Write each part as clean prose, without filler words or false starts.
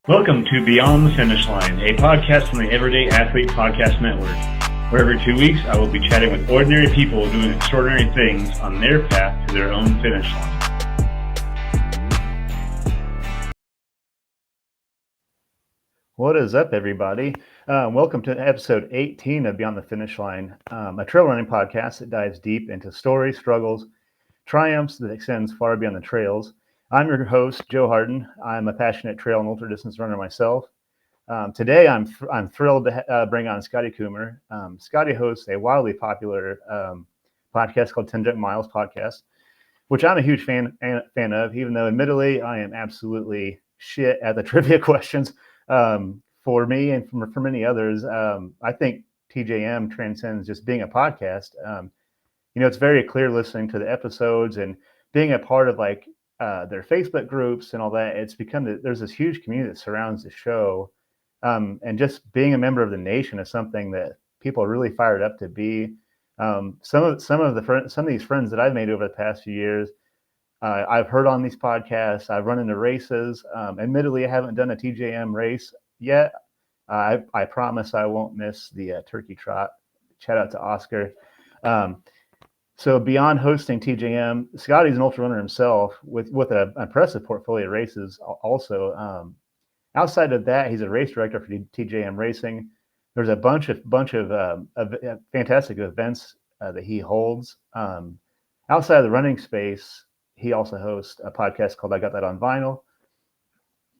Welcome to Beyond the Finish Line, a podcast from the Everyday Athlete Podcast Network, where every 2 weeks I will be chatting with ordinary people doing extraordinary things on their path to their own finish line. What is up, everybody? Welcome to episode 18 of Beyond the Finish Line, a trail running podcast that dives deep into stories, struggles, triumphs that extends far beyond the trails. I'm your host, Joe Harden. I'm a passionate trail and ultra-distance runner myself. Today, I'm thrilled to bring on Scotty Kummer. Scotty hosts a wildly popular podcast called 10 Junk Miles Podcast, which I'm a huge fan of, even though admittedly I am absolutely shit at the trivia questions. For me and for many others, I think TJM transcends just being a podcast. It's very clear listening to the episodes and being a part of their Facebook groups and all that. It's become there's this huge community that surrounds the show, and just being a member of the nation is something that people are really fired up to be. Some of these friends that I've made over the past few years, I've heard on these podcasts. I've run into races. Admittedly, I haven't done a TJM race yet. I promise I won't miss the turkey trot. Shout out to Oscar. So beyond hosting TJM, Scotty's an ultra runner himself with an impressive portfolio of races. Also, outside of that, he's a race director for TJM Racing. There's a bunch of fantastic events that he holds. Outside of the running space, he also hosts a podcast called "I Got That on Vinyl,"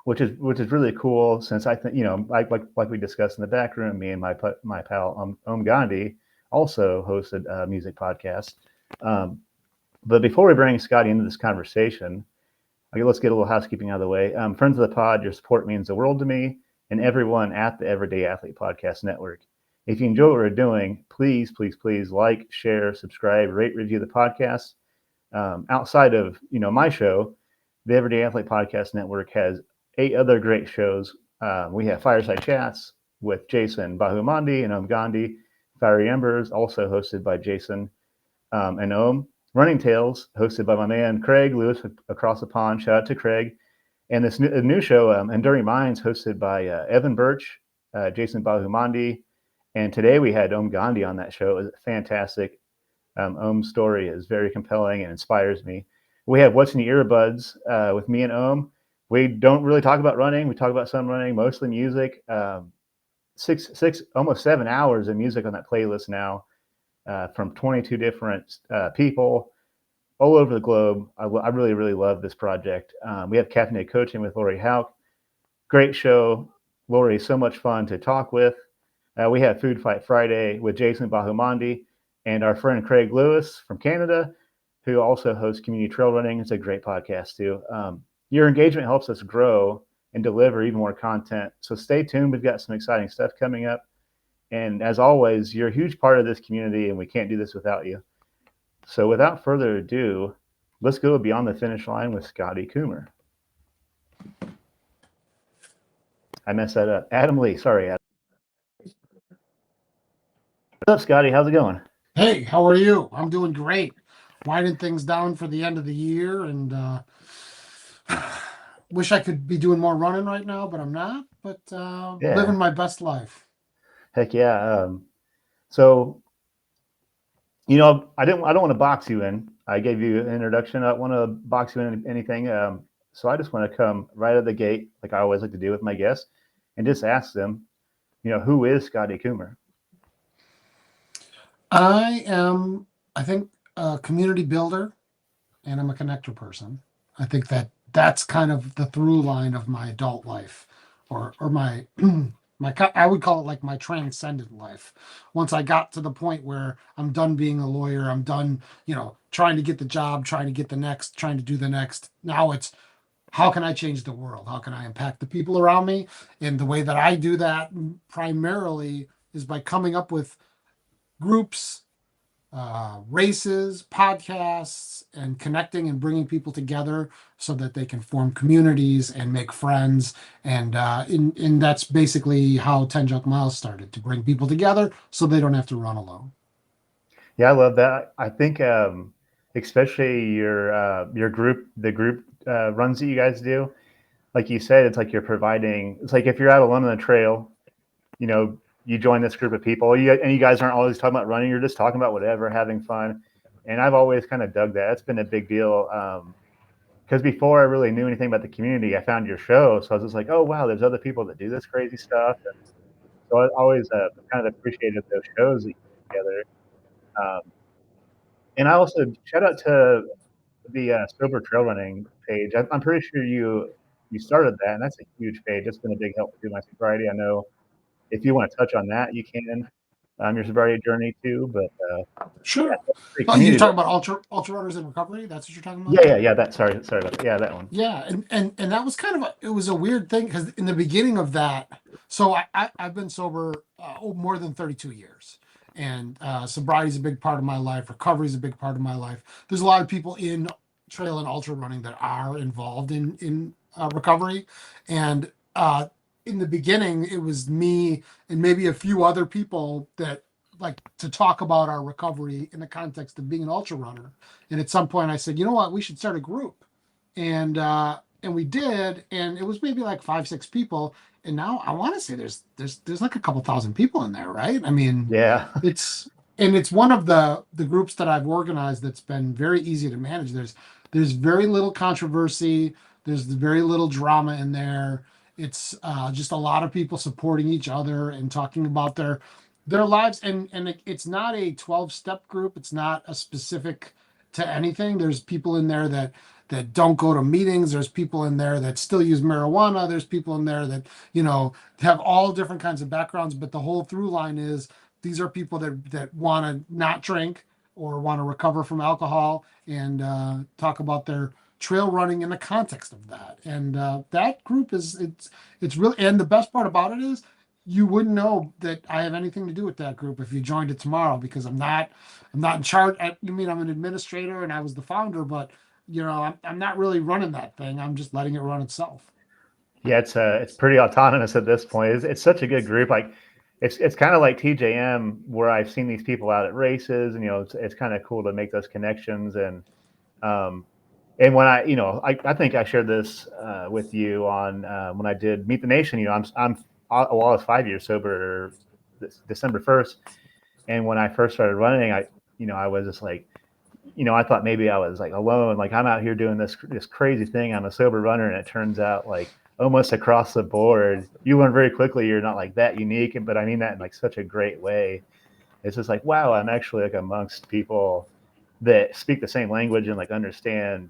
which is really cool. Since I think like we discussed in the back room, me and my pal Gandhi also hosted a music podcast. But before we bring Scotty into this conversation, let's get a little housekeeping out of the way. Friends of the pod, your support means the world to me and everyone at the Everyday Athlete Podcast Network. If you enjoy what we're doing, please like, share, subscribe, rate, review the podcast. Outside of my show, the Everyday Athlete Podcast Network has 8 other great shows. We have Fireside Chats with Jason Bahumandi and Gandhi. Fiery Embers, also hosted by Jason and Om. Running Tales, hosted by my man Craig Lewis across the pond. Shout out to Craig. And this new show, Enduring Minds, hosted by Evan Birch, Jason Bahumandi. And today we had Om Gandhi on that show. It was fantastic. Om's story is very compelling and inspires me. We have What's in Your Earbuds with me and Om. We don't really talk about running. We talk about some running, mostly music. Almost 7 hours of music on that playlist now, from 22 different people all over the globe. I really love this project. We have Caffeinated Coaching with Lori Hauk. Great show. Lori is so much fun to talk with. We have Food Fight Friday with Jason Bahumandi and our friend Craig Lewis from Canada, who also hosts Community Trail Running. It's a great podcast too. Your engagement helps us grow and deliver even more content. So stay tuned. We've got some exciting stuff coming up. And as always, you're a huge part of this community, and we can't do this without you. So without further ado, let's go beyond the finish line with Scotty Kummer. I messed that up. Adam Lee. Sorry, Adam. What's up, Scotty? How's it going? Hey, how are you? I'm doing great. Winding things down for the end of the year, and wish I could be doing more running right now, but I'm not. But living my best life. Heck yeah. So, I don't want to box you in. I gave you an introduction. I don't want to box you in anything. So I just want to come right out of the gate, like I always like to do with my guests, and just ask them, who is Scotty Kummer? I am, I think, a community builder, and I'm a connector person. I think that's kind of the through line of my adult life, or my I would call it like my transcendent life. Once I got to the point where I'm done being a lawyer, I'm done, trying to get the job, trying to get the next, trying to do the next. Now it's, how can I change the world? How can I impact the people around me? And the way that I do that primarily is by coming up with groups, races, podcasts, and connecting and bringing people together so that they can form communities and make friends. And that's basically how 10 Junk Miles started, to bring people together so they don't have to run alone. Yeah, I love that. I think especially your group, the group runs that you guys do. like you said, it's like you're providing. It's like if you're out alone on the trail, you know, you join this group of people, and you guys aren't always talking about running. You're just talking about whatever, having fun. And I've always kind of dug that. It's been a big deal. Because before I really knew anything about the community, I found your show, so I was just like, oh wow, there's other people that do this crazy stuff. And so I always kind of appreciated those shows that you put together. Um, and I also shout out to the sober trail running page. I'm pretty sure you started that, and that's a huge page. It's been a big help through my sobriety. I know if you want to touch on that, you can. Your sobriety journey too, but yeah, Sure. that's a great Oh, you're community. talking about ultra runners in recovery. That's what you're talking about. Yeah. That sorry about that. Yeah, that one. Yeah, and that was kind of it was a weird thing because in the beginning of that, so I've been sober more than 32 years, and sobriety is a big part of my life. Recovery is a big part of my life. There's a lot of people in trail and ultra running that are involved in recovery, and in the beginning it was me and maybe a few other people that like to talk about our recovery in the context of being an ultra runner. And at some point I said, you know what, we should start a group, and we did, and it was maybe like 5 6 people, and now I want to say there's like a couple thousand people in there, right? I mean, Yeah, it's and it's one of the groups that I've organized that's been very easy to manage. There's very little controversy, there's very little drama in there. It's just a lot of people supporting each other and talking about their lives, and it's not a 12-step group. It's not a specific to anything. There's people in there that don't go to meetings. There's people in there that still use marijuana. There's people in there that, have all different kinds of backgrounds. But the whole through line is these are people that want to not drink or want to recover from alcohol and talk about their trail running in the context of that. And that group it's really, and the best part about it is you wouldn't know that I have anything to do with that group if you joined it tomorrow, because I'm not in charge. You mean I'm an administrator and I was the founder, but I'm not really running that thing. I'm just letting it run itself. yeah. It's pretty autonomous at this point. It's such a good group. Like it's kind of like TJM, where I've seen these people out at races, and it's kind of cool to make those connections. Um, and when I think I shared this with you on when I did Meet the Nation. Well, I was 5 years sober this December 1st, and when I first started running, I was just like, I thought maybe I was like alone, like I'm out here doing this crazy thing. I'm a sober runner, and it turns out like almost across the board, you learn very quickly you're not like that unique. But I mean that in like such a great way. It's just like, wow, I'm actually like amongst people that speak the same language and like understand,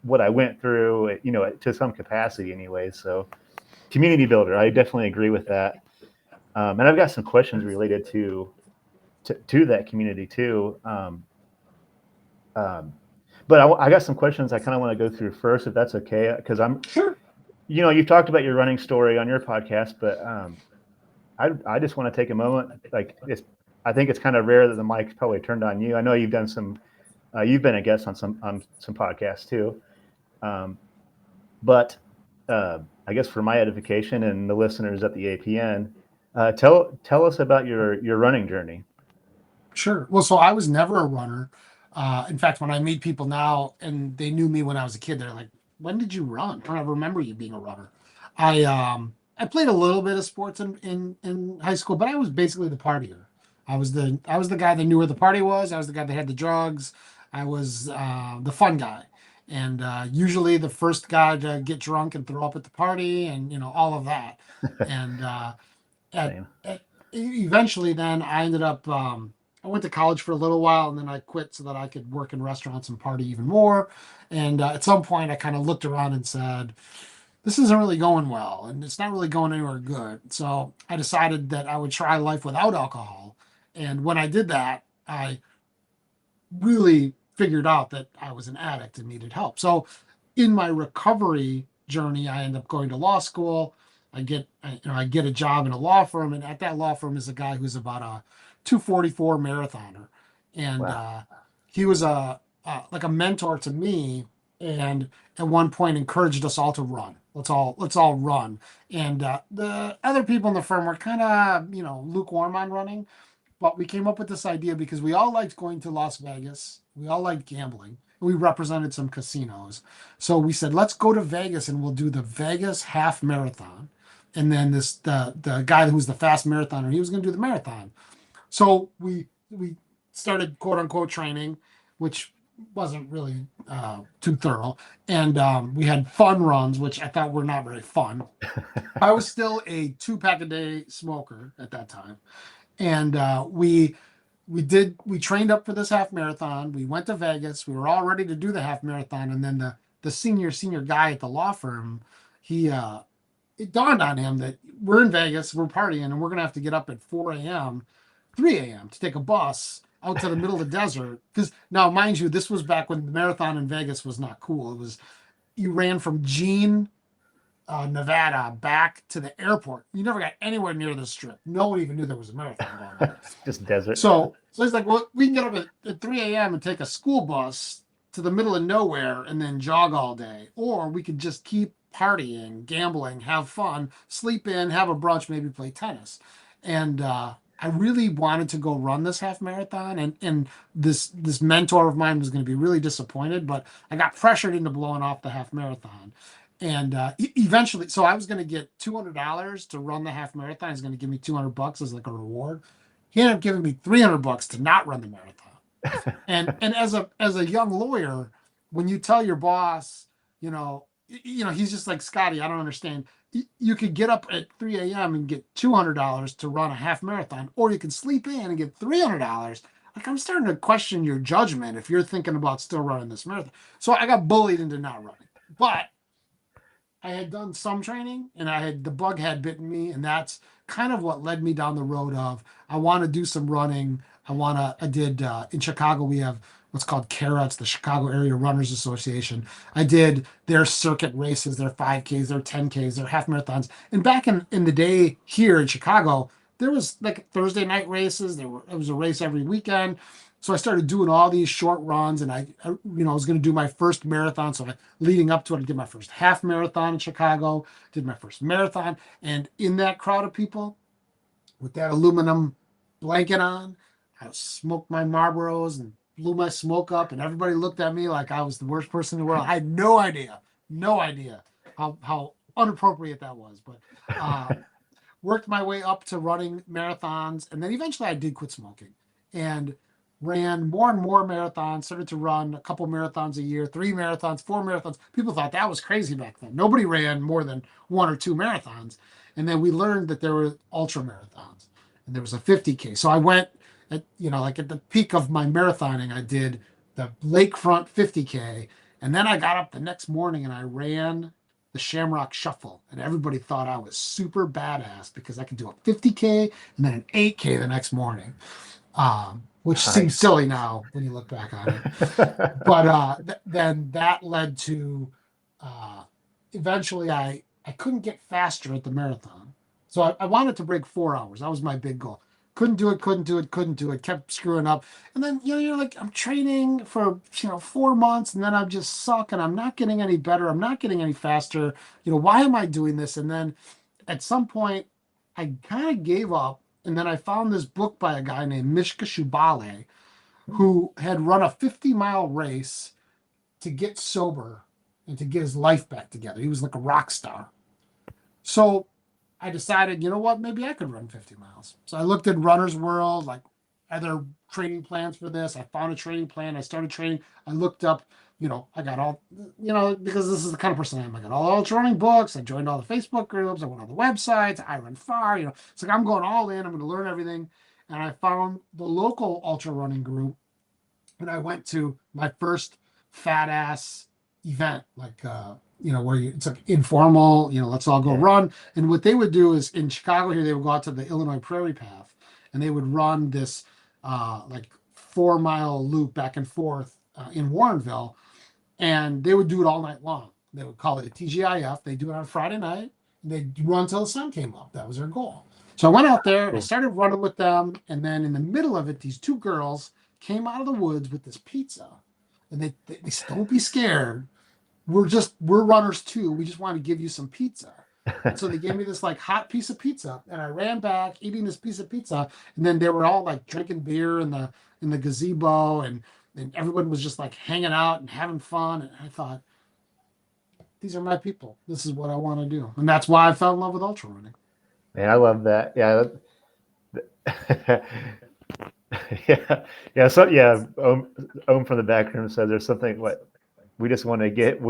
what I went through, to some capacity anyway. So community builder, I definitely agree with that. And I've got some questions related to that community too. Um, but I got some questions I kind of want to go through first, if that's okay, because Sure. you've talked about your running story on your podcast, but I just want to take a moment. Like I think it's kind of rare that the mic's probably turned on you. I know you've been a guest on some podcasts too, um, but I guess for my edification and the listeners at the APN, tell us about your running journey. Sure. Well, so I was never a runner. In fact, when I meet people now and they knew me when I was a kid, they're like, "When did you run? I don't remember you being a runner." I played a little bit of sports in high school, but I was basically the partier. I was the guy that knew where the party was. I was the guy that had the drugs. I was the fun guy, and usually the first guy to get drunk and throw up at the party, and all of that. And Same. eventually then I ended up I went to college for a little while, and then I quit so that I could work in restaurants and party even more. And at some point I kind of looked around and said, this isn't really going well and it's not really going anywhere good. So I decided that I would try life without alcohol. And when I did that, I really figured out that I was an addict and needed help. So in my recovery journey, I end up going to law school. I get a job in a law firm, and at that law firm is a guy who's about a 244 marathoner, and Wow. he was like a mentor to me, and at one point encouraged us all to run. Let's all run. And the other people in the firm were kind of lukewarm on running, but we came up with this idea because we all liked going to Las Vegas. We all liked gambling. We represented some casinos. So we said, let's go to Vegas and we'll do the Vegas half marathon. And then the guy who's the fast marathoner, he was going to do the marathon. So we started quote unquote training, which wasn't really too thorough, and we had fun runs, which I thought were not very fun. I was still a 2 pack a day smoker at that time, and we trained up for this half marathon. We went to Vegas. We were all ready to do the half marathon, and then the senior guy at the law firm, he it dawned on him that we're in Vegas, we're partying, and we're gonna have to get up at 4 a.m., 3 a.m. to take a bus out to the middle of the desert. Because now, mind you, this was back when the marathon in Vegas was not cool. It was you ran from Jean, Nevada, back to the airport. You never got anywhere near the strip. No one even knew there was a marathon going on. Just desert. So he's like, well, we can get up at 3 a.m. and take a school bus to the middle of nowhere and then jog all day. Or we could just keep partying, gambling, have fun, sleep in, have a brunch, maybe play tennis. And I really wanted to go run this half marathon, and this mentor of mine was going to be really disappointed, but I got pressured into blowing off the half marathon. And eventually, so I was going to get $200 to run the half marathon. He's going to give me $200 as like a reward. He ended up giving me $300 to not run the marathon. And as a young lawyer, when you tell your boss, he's just like, Scotty, I don't understand. You could get up at 3 a.m. and get $200 to run a half marathon, or you can sleep in and get $300. Like, I'm starting to question your judgment if you're thinking about still running this marathon. So I got bullied into not running, but I had done some training, and the bug had bitten me, and that's kind of what led me down the road of I want to do some running. I did in Chicago, we have what's called CARA, it's the Chicago Area Runners Association. I did their circuit races, their 5Ks, their 10Ks, their half marathons. And back in the day here in Chicago, there was like Thursday night races. It was a race every weekend. So I started doing all these short runs, and I was going to do my first marathon. So leading up to it, I did my first half marathon in Chicago, did my first marathon. And in that crowd of people with that aluminum blanket on, I smoked my Marlboros and blew my smoke up, and everybody looked at me like I was the worst person in the world. I had no idea how inappropriate that was. But worked my way up to running marathons, and then eventually I did quit smoking and ran more and more marathons. Started to run a couple marathons a year, 3 marathons, 4 marathons. People thought that was crazy back then. Nobody ran more than 1 or 2 marathons. And then we learned that there were ultra marathons, and there was a 50K. So I went at the peak of my marathoning, I did the lakefront 50K, and then I got up the next morning and I ran the Shamrock Shuffle, and everybody thought I was super badass because I could do a 50K and then an 8K the next morning, which seems silly now when you look back on it. But then that led to eventually I couldn't get faster at the marathon, so I wanted to break 4 hours. That was my big goal. Couldn't do it, kept screwing up. And then, you're like, I'm training for, 4 months, and then I'm just suck, and I'm not getting any better. I'm not getting any faster. Why am I doing this? And then at some point, I kind of gave up. And then I found this book by a guy named Mishka Shubale, who had run a 50-mile race to get sober and to get his life back together. He was like a rock star. So I decided, you know what, maybe I could run 50 miles. So I looked at Runner's World, like, are there training plans for this? I found a training plan. I started training. I looked up, I got all, because this is the kind of person I am. I got all the ultra running books. I joined all the Facebook groups. I went on the websites. I run far, It's like I'm going all in. I'm going to learn everything. And I found the local ultra running group, and I went to my first fat ass event, like, where it's like informal, let's all go run. And what they would do is in Chicago here, they would go out to the Illinois Prairie Path, and they would run this like 4-mile loop back and forth in Warrenville, and they would do it all night long. They would call it a TGIF. They do it on Friday night. And they'd run till the sun came up. That was their goal. So I went out there and I started running with them, and then in the middle of it, these 2 girls came out of the woods with this pizza, and they said, "Don't be scared. We're runners too. We just want to give you some pizza." And so they gave me this like hot piece of pizza, and I ran back eating this piece of pizza, and then they were all like drinking beer in the gazebo, and and everyone was just like hanging out and having fun. And I thought, these are my people. This is what I want to do. And that's why I fell in love with ultra running. Man, I love that. Yeah. Yeah. So yeah, Ohm from the back room said there's something what we just want to give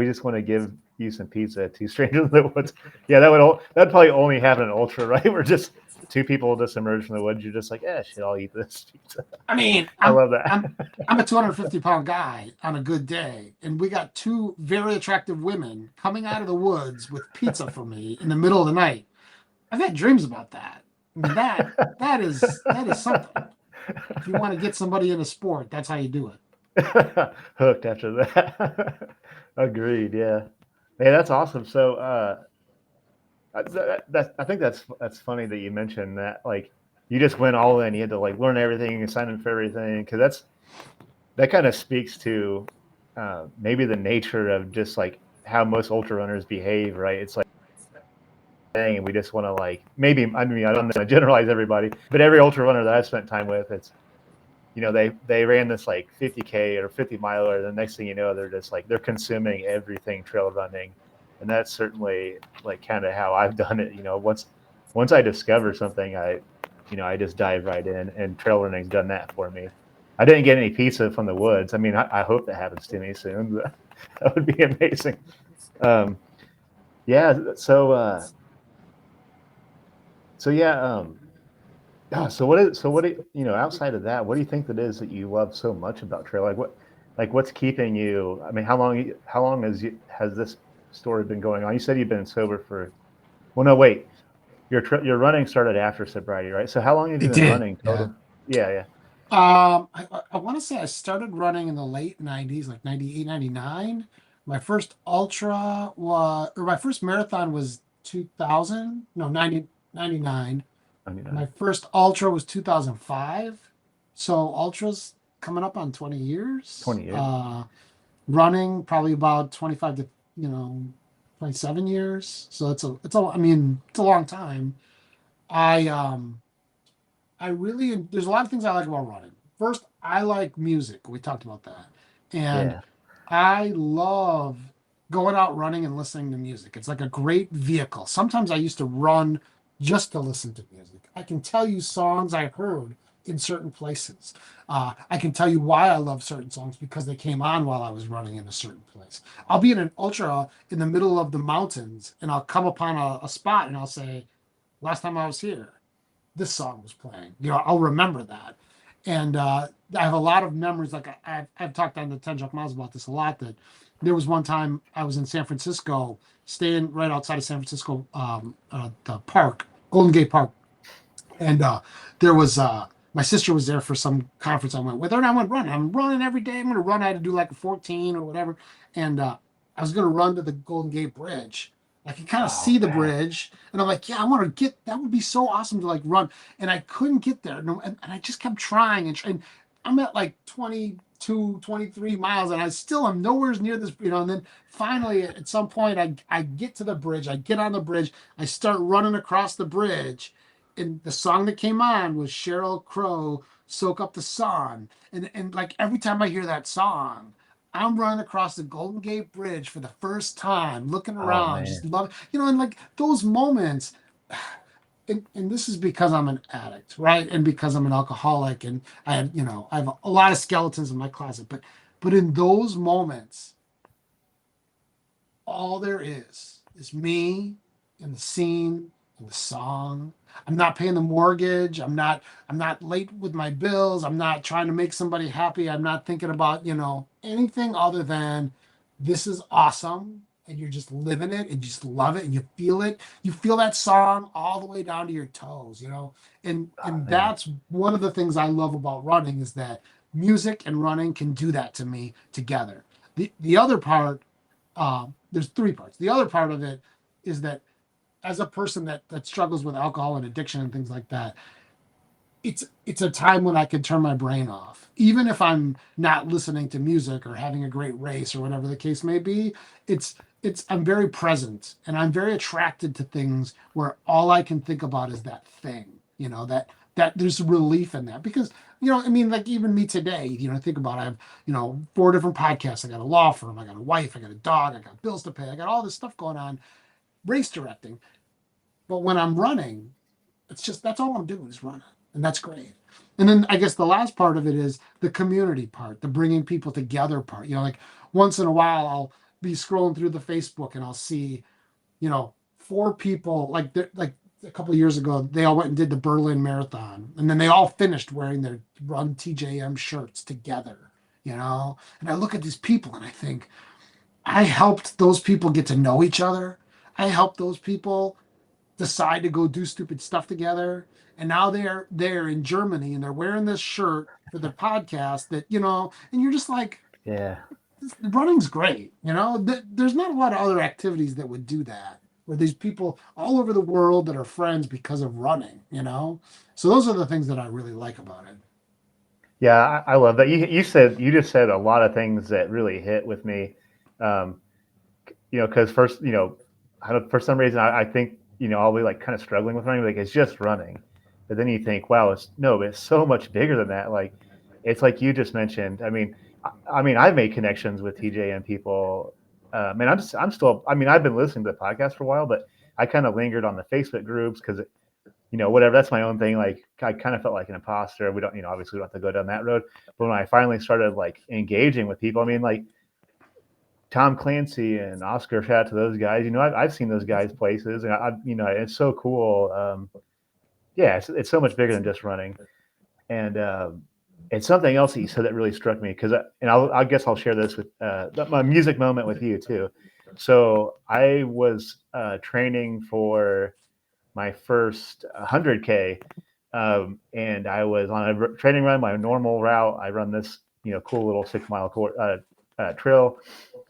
you some pizza. Two strangers in the woods. Yeah, that'd probably only happen in ultra, right? We're just two people just emerge from the woods. You're just like, yeah, shit, I'll eat this pizza. I mean, I I'm love that. I'm I'm a 250-pound guy on a good day, and we got two very attractive women coming out of the woods with pizza for me in the middle of the night. I've had dreams about that. I mean, that is something. If you want to get somebody in a sport, that's how you do it. Hooked after that. Agreed. Yeah. Hey, that's awesome. So, I think that's funny that you mentioned that. Like, you just went all in. You had to like learn everything and sign in for everything because that kind of speaks to maybe the nature of just like how most ultra runners behave. Right? It's like and we just want to like maybe I mean I don't want to generalize everybody, but every ultra runner that I've spent time with, it's they ran this like 50K or 50 miler, and the next thing you know, they're just like they're consuming everything trail running, and that's certainly like kind of how I've done it. Once I discover something, I just dive right in, and trail running's done that for me. I didn't get any pizza from the woods. I mean, I hope that happens to me soon. That would be amazing. Um, yeah. So yeah. So what outside of that, what do you think that is that you love so much about trail? What's keeping you? I mean, how long has this story been going on? You said you've been sober for. Well, no, wait. Your running started after sobriety, right? So how long have you It been did. running Yeah. total? Yeah, yeah. I want to say I started running in the late 90s, like 98, 99. My first ultra was, or my first marathon was 2000, no, 90, 99. I mean, My first ultra was 2005. So ultras coming up on 20 years. 20 years. Running probably about 25 to, 27 years. So I mean, it's a long time. I, I really, there's a lot of things I like about running. First, I like music. We talked about that. And Yeah. I love going out running and listening to music. It's like a great vehicle. Sometimes I used to run just to listen to music. I can tell you songs I heard in certain places. I can tell you why I love certain songs because they came on while I was running in a certain place. I'll be in an ultra in the middle of the mountains and I'll come upon a spot and I'll say, last time I was here, this song was playing. I'll remember that. And I have a lot of memories. Like I've talked on the 10 Jump Miles about this a lot. That there was one time I was in San Francisco, staying right outside of San Francisco, the park, Golden Gate Park, and there was my sister was there for some conference I went with her, and I went running. I'm running every day. I'm going to run. I had to do like a 14 or whatever, and I was going to run to the Golden Gate Bridge. I could kind of see Oh the man. bridge, and I'm like, yeah, I want to get. That would be so awesome to like run, and I couldn't get there. No, and I just kept trying, and I'm at like 22, 23 miles, and I still am nowhere near this, And then finally, at some point, I get to the bridge. I get on the bridge. I start running across the bridge, and the song that came on was Sheryl Crow, "Soak Up the Sun," and like every time I hear that song. I'm running across the Golden Gate Bridge for the first time, looking Oh around, just man. love, and like those moments. And this is because I'm an addict, right? And because I'm an alcoholic, and I have a lot of skeletons in my closet. But in those moments, all there is me and the scene and the song. I'm not paying the mortgage. I'm not late with my bills. I'm not trying to make somebody happy. I'm not thinking about, anything other than this is awesome. And you're just living it and you just love it and you feel it. You feel that song all the way down to your toes. And Oh and man. that's one of the things I love about running is that music and running can do that to me together. The other part, there's three parts. The other part of it is that as a person that struggles with alcohol and addiction and things like that, it's a time when I can turn my brain off. Even if I'm not listening to music or having a great race or whatever the case may be, it's I'm very present and I'm very attracted to things where all I can think about is that thing, that there's relief in that because, I mean, like even me today, think about it, I have, 4 different podcasts. I got a law firm, I got a wife, I got a dog, I got bills to pay, I got all this stuff going on, race directing. But when I'm running, it's just that's all I'm doing is running, and that's great. And then I guess the last part of it is the community part, the bringing people together part. Like once in a while, I'll be scrolling through the Facebook and I'll see, 4 people like a couple of years ago, they all went and did the Berlin Marathon, and then they all finished wearing their Run TJM shirts together. And I look at these people and I think I helped those people get to know each other. I helped those people decide to go do stupid stuff together. And now they're in Germany and they're wearing this shirt for the podcast that, and you're just like, Yeah. running's great. There's not a lot of other activities that would do that where these people all over the world that are friends because of running. So those are the things that I really like about it. Yeah, I love that. You just said a lot of things that really hit with me. Um, because first, for some reason I think I'll be like kind of struggling with running, like it's just running, but then you think, wow, it's so much bigger than that. Like it's like you just mentioned. I mean, I've made connections with TJM people. And I'm still. I mean, I've been listening to the podcast for a while, but I kind of lingered on the Facebook groups because whatever. That's my own thing. Like I kind of felt like an imposter. We don't, obviously we don't have to go down that road. But when I finally started like engaging with people, I mean, like Tom Clancy and Oscar, shout out to those guys. I've seen those guys places, and it's so cool. Yeah, it's so much bigger than just running, and it's something else that you said that really struck me because, and I guess I'll share this with my music moment with you too. So I was training for my first 100K, and I was on a training run, my normal route. I run this cool little 6 mile trail,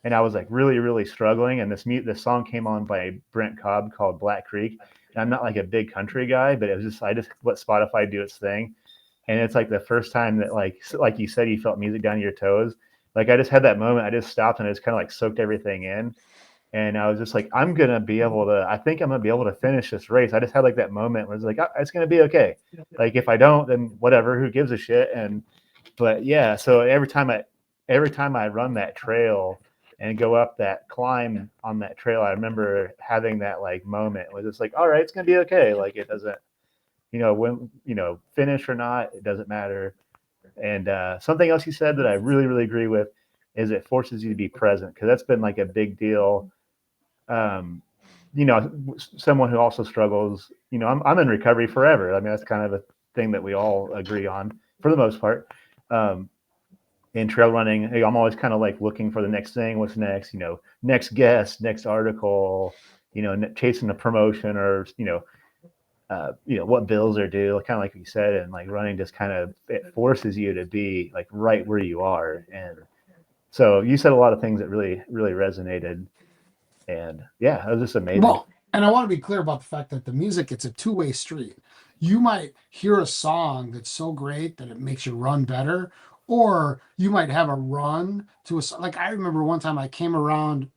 and I was like really, really struggling. And this song came on by Brent Cobb called Black Creek. And I'm not like a big country guy, but it was just I just let Spotify do its thing. And it's like the first time that like you said, you felt music down your toes. Like I just had that moment. I just stopped and I just kind of like soaked everything in. And I was just like, I think I'm gonna be able to finish this race. I just had like that moment where it's like, it's gonna be okay. Like if I don't, then whatever, who gives a shit? But yeah, so every time I run that trail and go up that climb on that trail, I remember having that like moment where it's like, all right, it's gonna be okay. Like it doesn't, when finish or not, it doesn't matter. And something else you said that I really, really agree with is it forces you to be present because that's been like a big deal. Um, someone who also struggles. I'm in recovery forever. I mean, that's kind of a thing that we all agree on for the most part. Um, in trail running, I'm always kind of like looking for the next thing. What's next? Next guest, next article. Chasing a promotion or what bills are due. Kind of like you said, and like running just kind of it forces you to be like right where you are. And so you said a lot of things that really, really resonated. And yeah, it was just amazing. Well, and I want to be clear about the fact that the music, it's a two-way street. You might hear a song that's so great that it makes you run better, or you might have a run to like I remember one time I came around,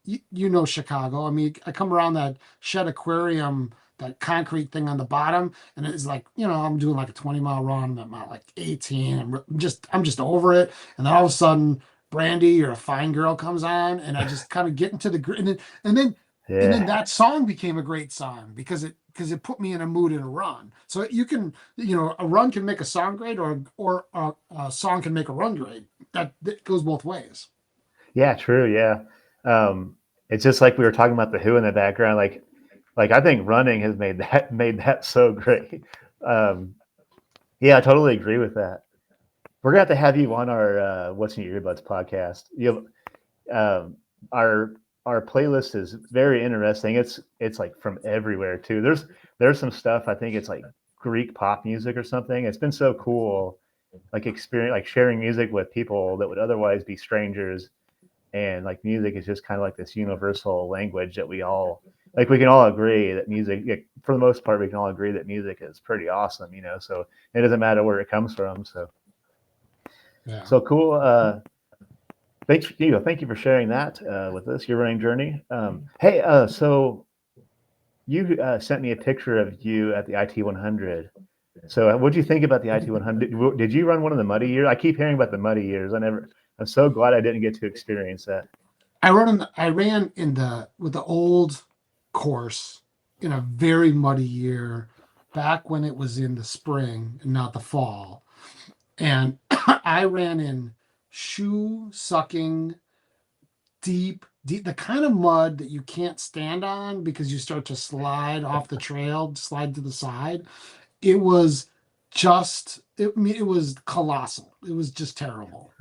Chicago. I mean, I come around that Shed Aquarium, that concrete thing on the bottom, and it's like, I'm doing like a 20-mile run. I'm at like 18. I'm just over it. And then all of a sudden, Brandy or a Fine Girl comes on, and I just kind of get into the and then and then Yeah. that song became a great song because it put me in a mood in a run. So you can, a run can make a song great, or a song can make a run great. That goes both ways. Yeah, true. Yeah. It's just like we were talking about the Who in the background. Like I think running has made that so great. Um, yeah, I totally agree with that. We're gonna have to have you on our What's in Your Earbuds podcast. Um, our our playlist is very interesting. It's like from everywhere too. There's some stuff I think it's like Greek pop music or something. It's been so cool, like experience like sharing music with people that would otherwise be strangers, and like music is just kind of like this universal language that we all like. We can all agree that music, for the most part, we can all agree that music is pretty awesome. So it doesn't matter where it comes from. Yeah. So cool. Thank you for sharing that with us, your running journey. Hey, so you sent me a picture of you at the IT 100. So, what do you think about the IT 100? Did you run one of the muddy years? I keep hearing about the muddy years. I'm so glad I didn't get to experience that. I ran in the with the old course in a very muddy year back when it was in the spring and not the fall. And I ran in shoe sucking deep, the kind of mud that you can't stand on because you start to slide off the trail, slide to the side. It was it was colossal. It was just terrible.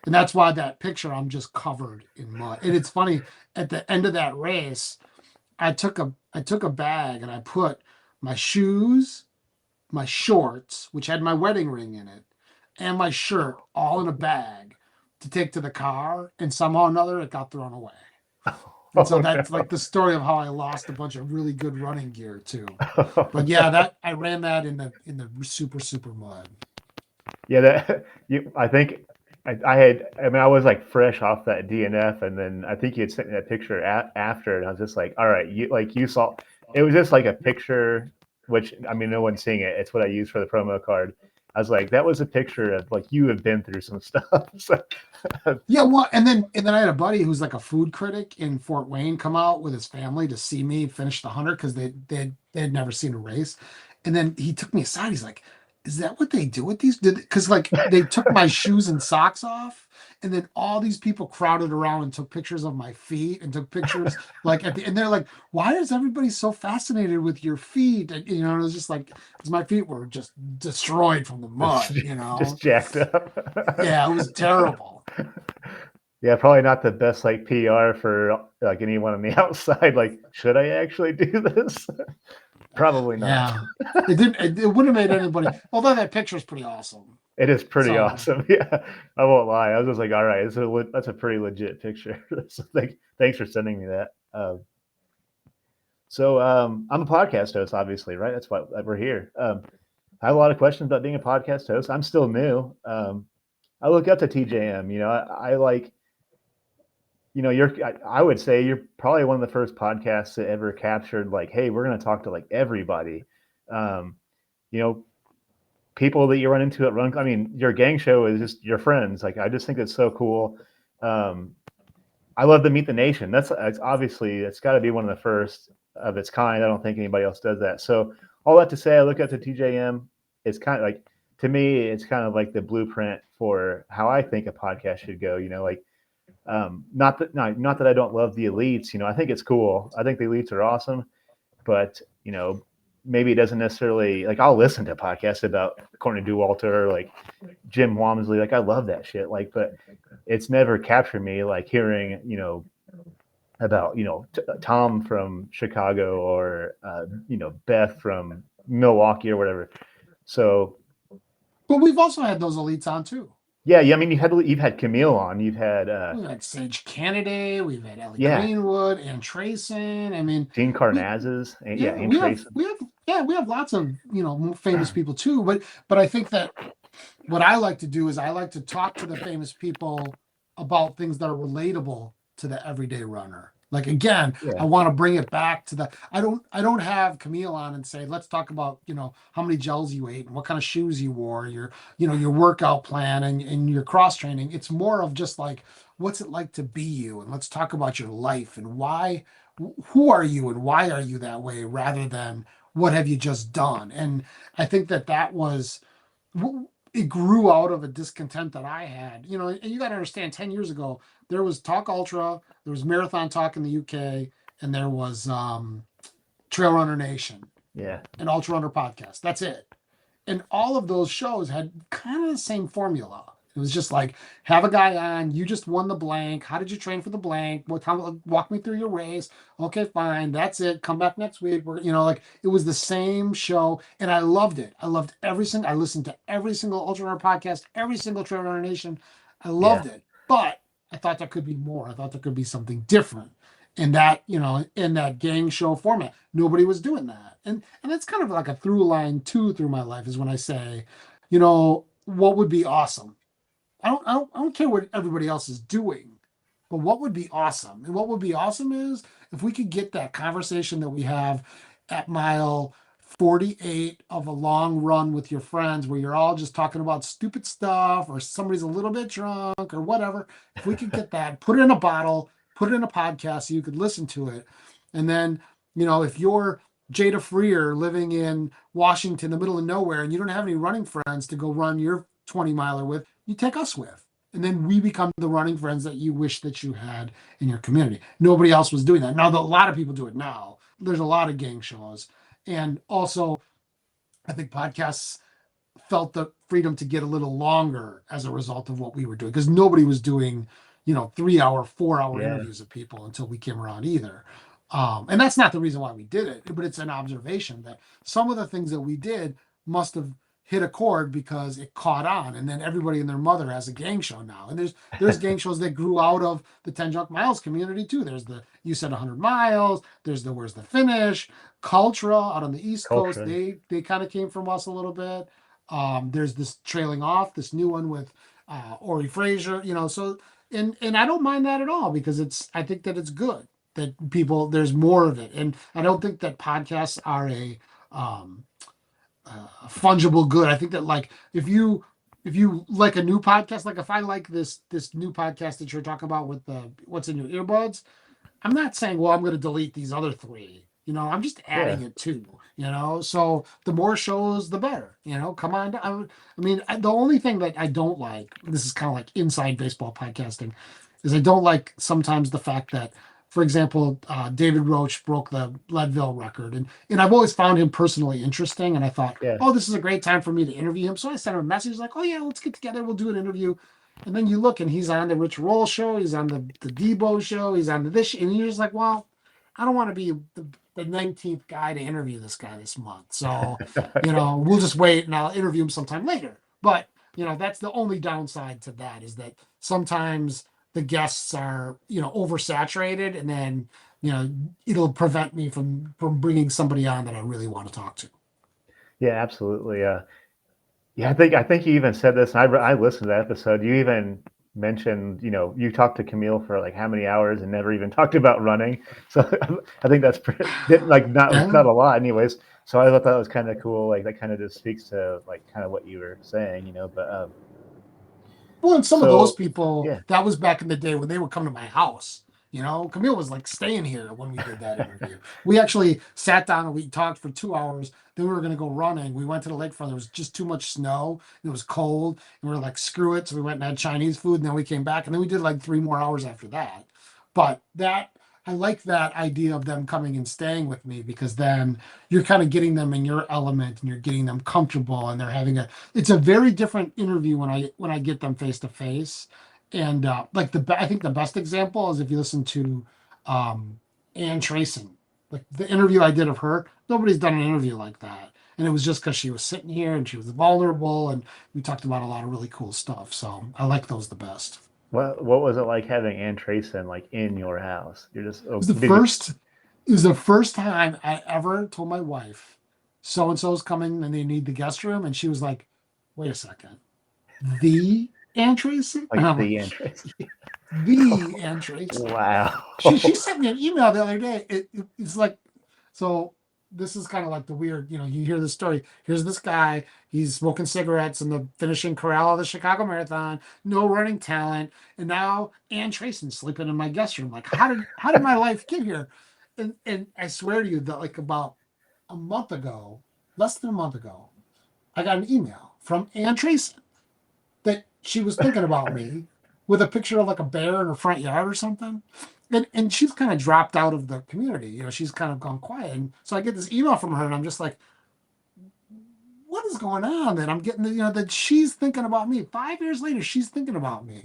And that's why that picture I'm just covered in mud. And it's funny, at the end of that race, I took a bag and I put my shoes, my shorts, which had my wedding ring in it, and my shirt all in a bag to take to the car, and somehow or another it got thrown away. And so Oh that's no! like the story of how I lost a bunch of really good running gear too. But yeah, that I ran that in the super mud. Yeah, that I think I had. I mean, I was like fresh off that DNF, and then I think you had sent me that picture after, and I was just like, all right, you saw. It was just like a picture, which I mean, no one's seeing it. It's what I used for the promo card. I was like, that was a picture of like you have been through some stuff. So, Yeah, well, and then I had a buddy who's like a food critic in Fort Wayne come out with his family to see me finish the 100 because they had never seen a race, and then he took me aside. He's like, "Is that what they do with these?" Because like they took my shoes and socks off, and then all these people crowded around and took pictures of my feet and took pictures like at the and they're like, "Why is everybody so fascinated with your feet?" And you know, and it was just like because my feet were just destroyed from the mud. You just know, jacked yeah, it up. was terrible. Yeah, probably not the best like PR for like anyone on the outside. Like, should I actually do this? Probably not. Yeah, it didn't. It wouldn't have made anybody. Although that picture is pretty awesome. It is pretty So awesome. Yeah, I won't lie. I was just like, all right, that's a pretty legit picture. So thanks for sending me that. I'm a podcast host, obviously, right? That's why we're here. I have a lot of questions about being a podcast host. I'm still new. I look up to TJM. I like, I would say you're probably one of the first podcasts that ever captured like, hey, we're going to talk to like everybody. Um, you know, people that you run into at run. I mean, your gang show is just your friends. Like, I just think it's so cool. Um, I love the Meet the Nation. It's obviously it's got to be one of the first of its kind. I don't think anybody else does that. So all that to say, I look at the TJM. It's kind of like, to me, it's kind of like the blueprint for how I think a podcast should go. Like, not that I don't love the elites. I think it's cool. I think the elites are awesome, but maybe it doesn't necessarily like. I'll listen to podcasts about Courtney Dauwalter, like Jim Walmsley. Like, I love that shit. Like, but it's never captured me like hearing about Tom from Chicago, or Beth from Milwaukee or whatever. So but we've also had those elites on too. yeah, I mean, you've had Camille on. You've had We've had Sage Kennedy, we've had Ellie yeah, Greenwood and Trayson. I mean, Gene we Carnazes, and yeah, yeah, and Trace. we have lots of famous people too. But I think that what I like to do is I like to talk to the famous people about things that are relatable to the everyday runner. Like again, I Yeah, want to bring it back to the I don't have Camille on and say, let's talk about, how many gels you ate and what kind of shoes you wore, your workout plan and your cross training. It's more of just like, what's it like to be you? And let's talk about your life and who are you and why are you that way rather than what have you just done? And I think that was it grew out of a discontent that I had. And you got to understand, 10 years ago, there was Talk Ultra, there was Marathon Talk in the UK, and there was Trail Runner Nation yeah, and Ultra Runner Podcast. That's it. And all of those shows had kind of the same formula. It was just like, have a guy on, you just won the blank. How did you train for the blank? Walk me through your race. Okay, fine. That's it. Come back next week. Like it was the same show. And I loved it. I loved I listened to every single Ultra Runner podcast, every single Trail Runner Nation. I yeah, loved it. But I thought there could be more. I thought there could be something different in that gang show format. Nobody was doing that. And that's kind of like a through line too through my life is when I say, what would be awesome? I don't care what everybody else is doing, but what would be awesome? And what would be awesome is if we could get that conversation that we have at mile 48 of a long run with your friends where you're all just talking about stupid stuff or somebody's a little bit drunk or whatever. If we could get that, put it in a bottle, put it in a podcast so you could listen to it. And then, if you're Jada Freer living in Washington, the middle of nowhere, and you don't have any running friends to go run your 20 miler with, you take us with. And then we become the running friends that you wish that you had in your community. Nobody else was doing that. Now, a lot of people do it now. There's a lot of gang shows. And also, I think podcasts felt the freedom to get a little longer as a result of what we were doing because nobody was doing 3-hour 4-hour Yeah. interviews of people until we came around either. And that's not the reason why we did it, but it's an observation that some of the things that we did must have hit a chord because it caught on, and then everybody and their mother has a gang show now. And there's gang shows that grew out of the 10 Junk Miles community too. There's the You Said 100 Miles, there's the Where's the Finish, Cultura out on the East Coast. They kind of came from us a little bit. There's this Trailing Off, this new one with Ori Frazier, so and I don't mind that at all because I think that it's good that there's more of it. And I don't think that podcasts are a fungible good. I think that like if you like a new podcast, like if I like this new podcast that you're talking about with the what's in your earbuds, I'm not saying, well, I'm going to delete these other three. I'm just adding it too. So the more shows, the better. Come on. The only thing that I don't like, this is kind of like inside baseball podcasting, is I don't like sometimes the fact that, for example, David Roach broke the Leadville record, and I've always found him personally interesting. And I thought, Yeah. oh, this is a great time for me to interview him. So I sent him a message like, oh yeah, let's get together. We'll do an interview. And then you look, and he's on the Rich Roll show. He's on the Debo show. He's on this, and you're just like, well, I don't want to be the 19th guy to interview this guy this month. So, we'll just wait, and I'll interview him sometime later. But that's the only downside to that is that sometimes the guests are oversaturated, and then it'll prevent me from bringing somebody on that I really want to talk to. Yeah, absolutely. Yeah, I think you even said this, and I listened to that episode. You even mentioned, you talked to Camille for like how many hours and never even talked about running. So I think that's not a lot, anyways. So I thought that was kind of cool. Like that kind of just speaks to like kind of what you were saying, But well, and some of those people, that was back in the day when they would come to my house. Camille was like staying here when we did that interview. We actually sat down and we talked for 2 hours. Then we were going to go running. We went to the lakefront. There was just too much snow. It was cold. And we were like, screw it. So we went and had Chinese food. And then we came back. And then we did like 3 more hours after that. But I like that idea of them coming and staying with me because then you're kind of getting them in your element and you're getting them comfortable and they're having it's a very different interview when I get them face to face. And I think the best example is if you listen to Ann Tracing, like the interview I did of her, nobody's done an interview like that. And it was just because she was sitting here and she was vulnerable and we talked about a lot of really cool stuff. So I like those the best. What was it like having Ann Trayson like in your house? You're just It was the first time I ever told my wife, so and so's coming and they need the guest room, and she was like, "Wait a second, the Ann Tracy?" Like the Ann Trayson. The Ann Tracy. Wow. She sent me an email the other day. It's like, so this is kind of like the weird, you hear this story. Here's this guy, he's smoking cigarettes in the finishing corral of the Chicago Marathon, no running talent, and now Ann Trayson's sleeping in my guest room. Like, how did my life get here? And I swear to you that like about a month ago, less than a month ago, I got an email from Ann Trayson that she was thinking about me with a picture of like a bear in her front yard or something. And she's kind of dropped out of the community. She's kind of gone quiet. And so I get this email from her and I'm just like, what is going on? And I'm getting, that she's thinking about me. 5 years later, she's thinking about me,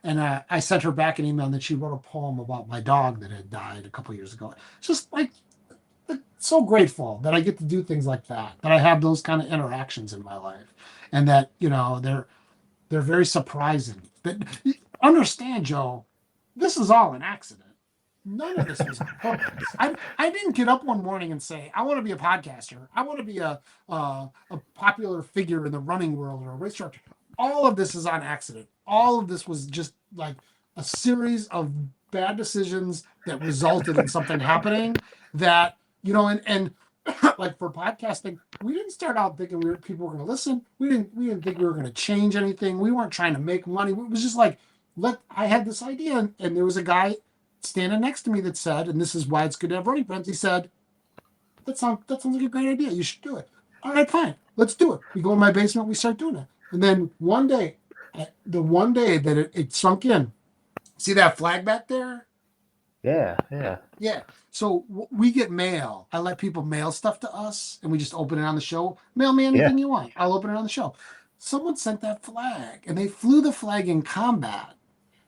And I sent her back an email and then she wrote a poem about my dog that had died a couple years ago. It's just like, so grateful that I get to do things like that I have those kind of interactions in my life. And that, they're very surprising. But understand, Joe, this is all an accident. None of this was on purpose. I didn't get up one morning and say, I want to be a podcaster. I want to be a popular figure in the running world or a race director. All of this is on accident. All of this was just like a series of bad decisions that resulted in something happening that, and like for podcasting, we didn't start out thinking people were going to listen. We didn't think we were going to change anything. We weren't trying to make money. It was just like, I had this idea, and there was a guy standing next to me that said, and this is why it's good to have running friends. He said, that sounds like a great idea. You should do it. All right, fine. Let's do it. We go in my basement, we start doing it. And then one day, the one day that it sunk in, see that flag back there? Yeah, yeah. Yeah. So we get mail. I let people mail stuff to us, and we just open it on the show. Mail me Yeah. anything you want. I'll open it on the show. Someone sent that flag, and they flew the flag in combat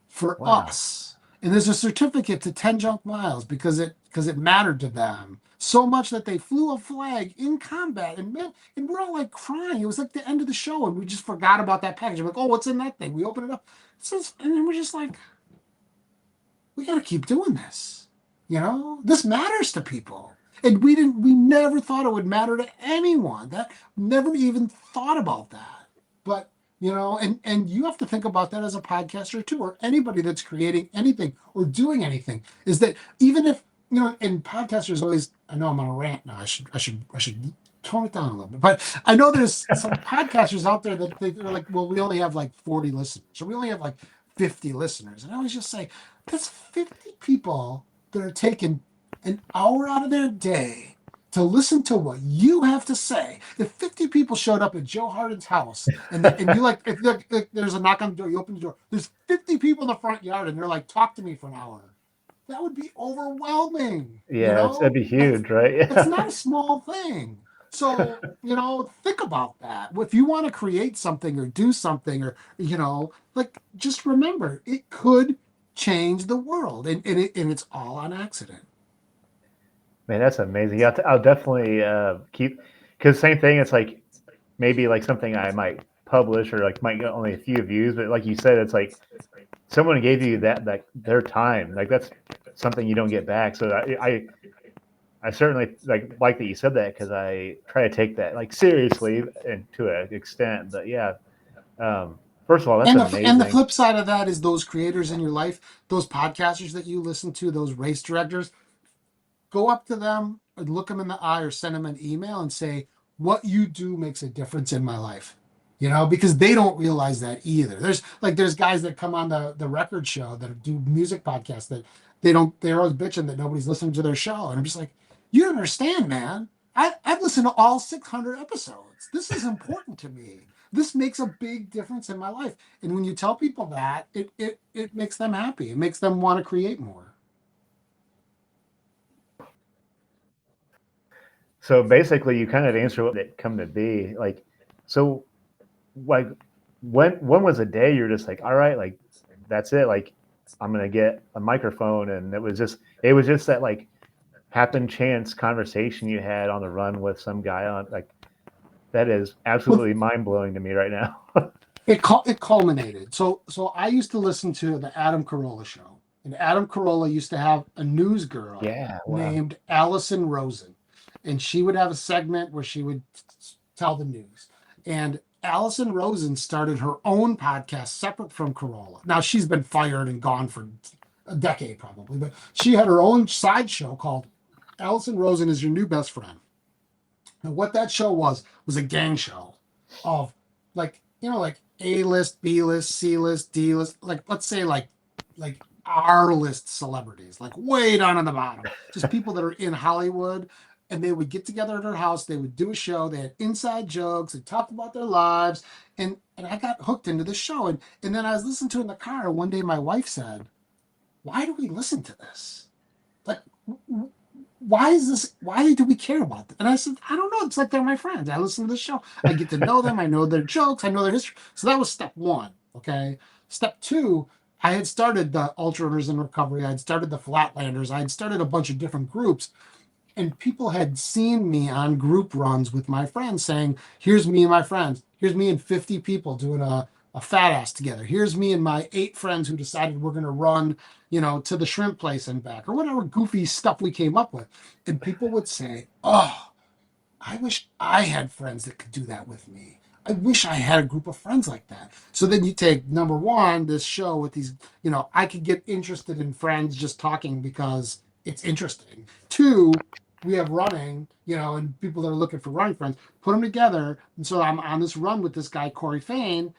for Wow. us. And there's a certificate to 10 junk miles because it mattered to them so much that they flew a flag in combat. And man, and we're all like crying. It was like the end of the show, and we just forgot about that package. I'm like, oh, what's in that thing? We open it up. And then we're just like, we got to keep doing this. This matters to people. And we never thought it would matter to anyone. That never even thought about that. But, and you have to think about that as a podcaster too, or anybody that's creating anything or doing anything, is that even if, and podcasters always, I know I'm on a rant now. I should tone it down a little bit. But I know there's some podcasters out there that they're like, well, we only have like 40 listeners, or we only have like 50 listeners. And I always just say, that's 50 people that are taking an hour out of their day to listen to what you have to say. If 50 people showed up at Joe Harden's house and you like, if there's a knock on the door, you open the door, there's 50 people in the front yard and they're like, talk to me for an hour. That would be overwhelming. Yeah, that'd be huge, right? It's not a small thing. So, think about that. If you want to create something or do something or, like, just remember, it could change the world, and it's all on accident. Man, that's amazing. Yeah, I'll definitely keep, because same thing. It's like maybe like something I might publish or like might get only a few views, but like you said, it's like someone gave you that like their time. Like that's something you don't get back. So I certainly like that you said that, because I try to take that like seriously and to an extent. But yeah, first of all, that's amazing. And the flip side of that is those creators in your life, those podcasters that you listen to, those race directors, go up to them and look them in the eye or send them an email and say, what you do makes a difference in my life. Because they don't realize that either. There's guys that come on the record show that do music podcasts that they're always bitching that nobody's listening to their show. And I'm just like, you don't understand, man. I've listened to all 600 episodes. This is important to me. This makes a big difference in my life. And when you tell people that, it makes them happy. It makes them want to create more. So basically, you kind of answer what it come to be. Like, so, like, when was a day you're just like, all right, like, that's it. Like, I'm gonna get a microphone, and it was just that like happen chance conversation you had on the run with some guy on, like, that is absolutely mind blowing to me right now. It culminated. So I used to listen to the Adam Carolla show, and Adam Carolla used to have a news girl named Allison Rosen, and she would have a segment where she would tell the news. And Allison Rosen started her own podcast separate from Carolla. Now she's been fired and gone for a decade probably, but she had her own side show called Allison Rosen is Your New Best Friend. And what that show was a gang show of like A-list, B-list, C-list, D-list, like let's say like R-list celebrities, like way down on the bottom, just people that are in Hollywood. And they would get together at her house. They would do a show. They had inside jokes. They talked about their lives. And I got hooked into the show. And then I was listening to it in the car. One day my wife said, why do we listen to this? Like, why is this? Why do we care about this? And I said, I don't know. It's like they're my friends. I listen to the show. I get to know them. I know their jokes. I know their history. So that was step one. Okay. Step two, I had started the Ultra Runners in Recovery. I had started the Flatlanders. I had started a bunch of different groups. And people had seen me on group runs with my friends saying, here's me and my friends. Here's me and 50 people doing a fat ass together. Here's me and my 8 friends who decided we're going to run, to the shrimp place and back, or whatever goofy stuff we came up with. And people would say, oh, I wish I had friends that could do that with me. I wish I had a group of friends like that. So then you take number one, this show with these, I could get interested in friends just talking because it's interesting. 2, we have running, and people that are looking for running friends, put them together. And so I'm on this run with this guy, Corey Fain.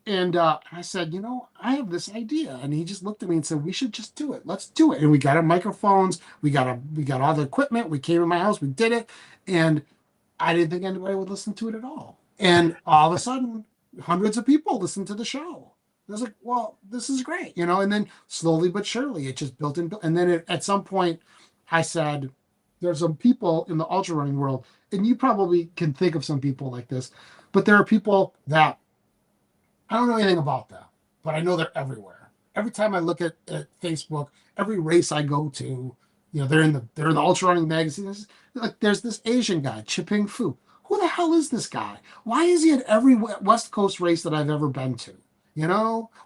And I said, I have this idea. And he just looked at me and said, we should just do it. Let's do it. And we got our microphones. We got all the equipment. We came to my house. We did it. And I didn't think anybody would listen to it at all. And all of a sudden, hundreds of people listened to the show. I was like, well, this is great, And then slowly but surely, it just built and built. And then at some point, I said, there's some people in the ultra running world, and you probably can think of some people like this, but there are people that I don't know anything about them, but I know they're everywhere. Every time I look at Facebook, every race I go to, they're in the ultra running magazines. Like there's this Asian guy, Chiping Fu. Who the hell is this guy? Why is he at every West Coast race that I've ever been to?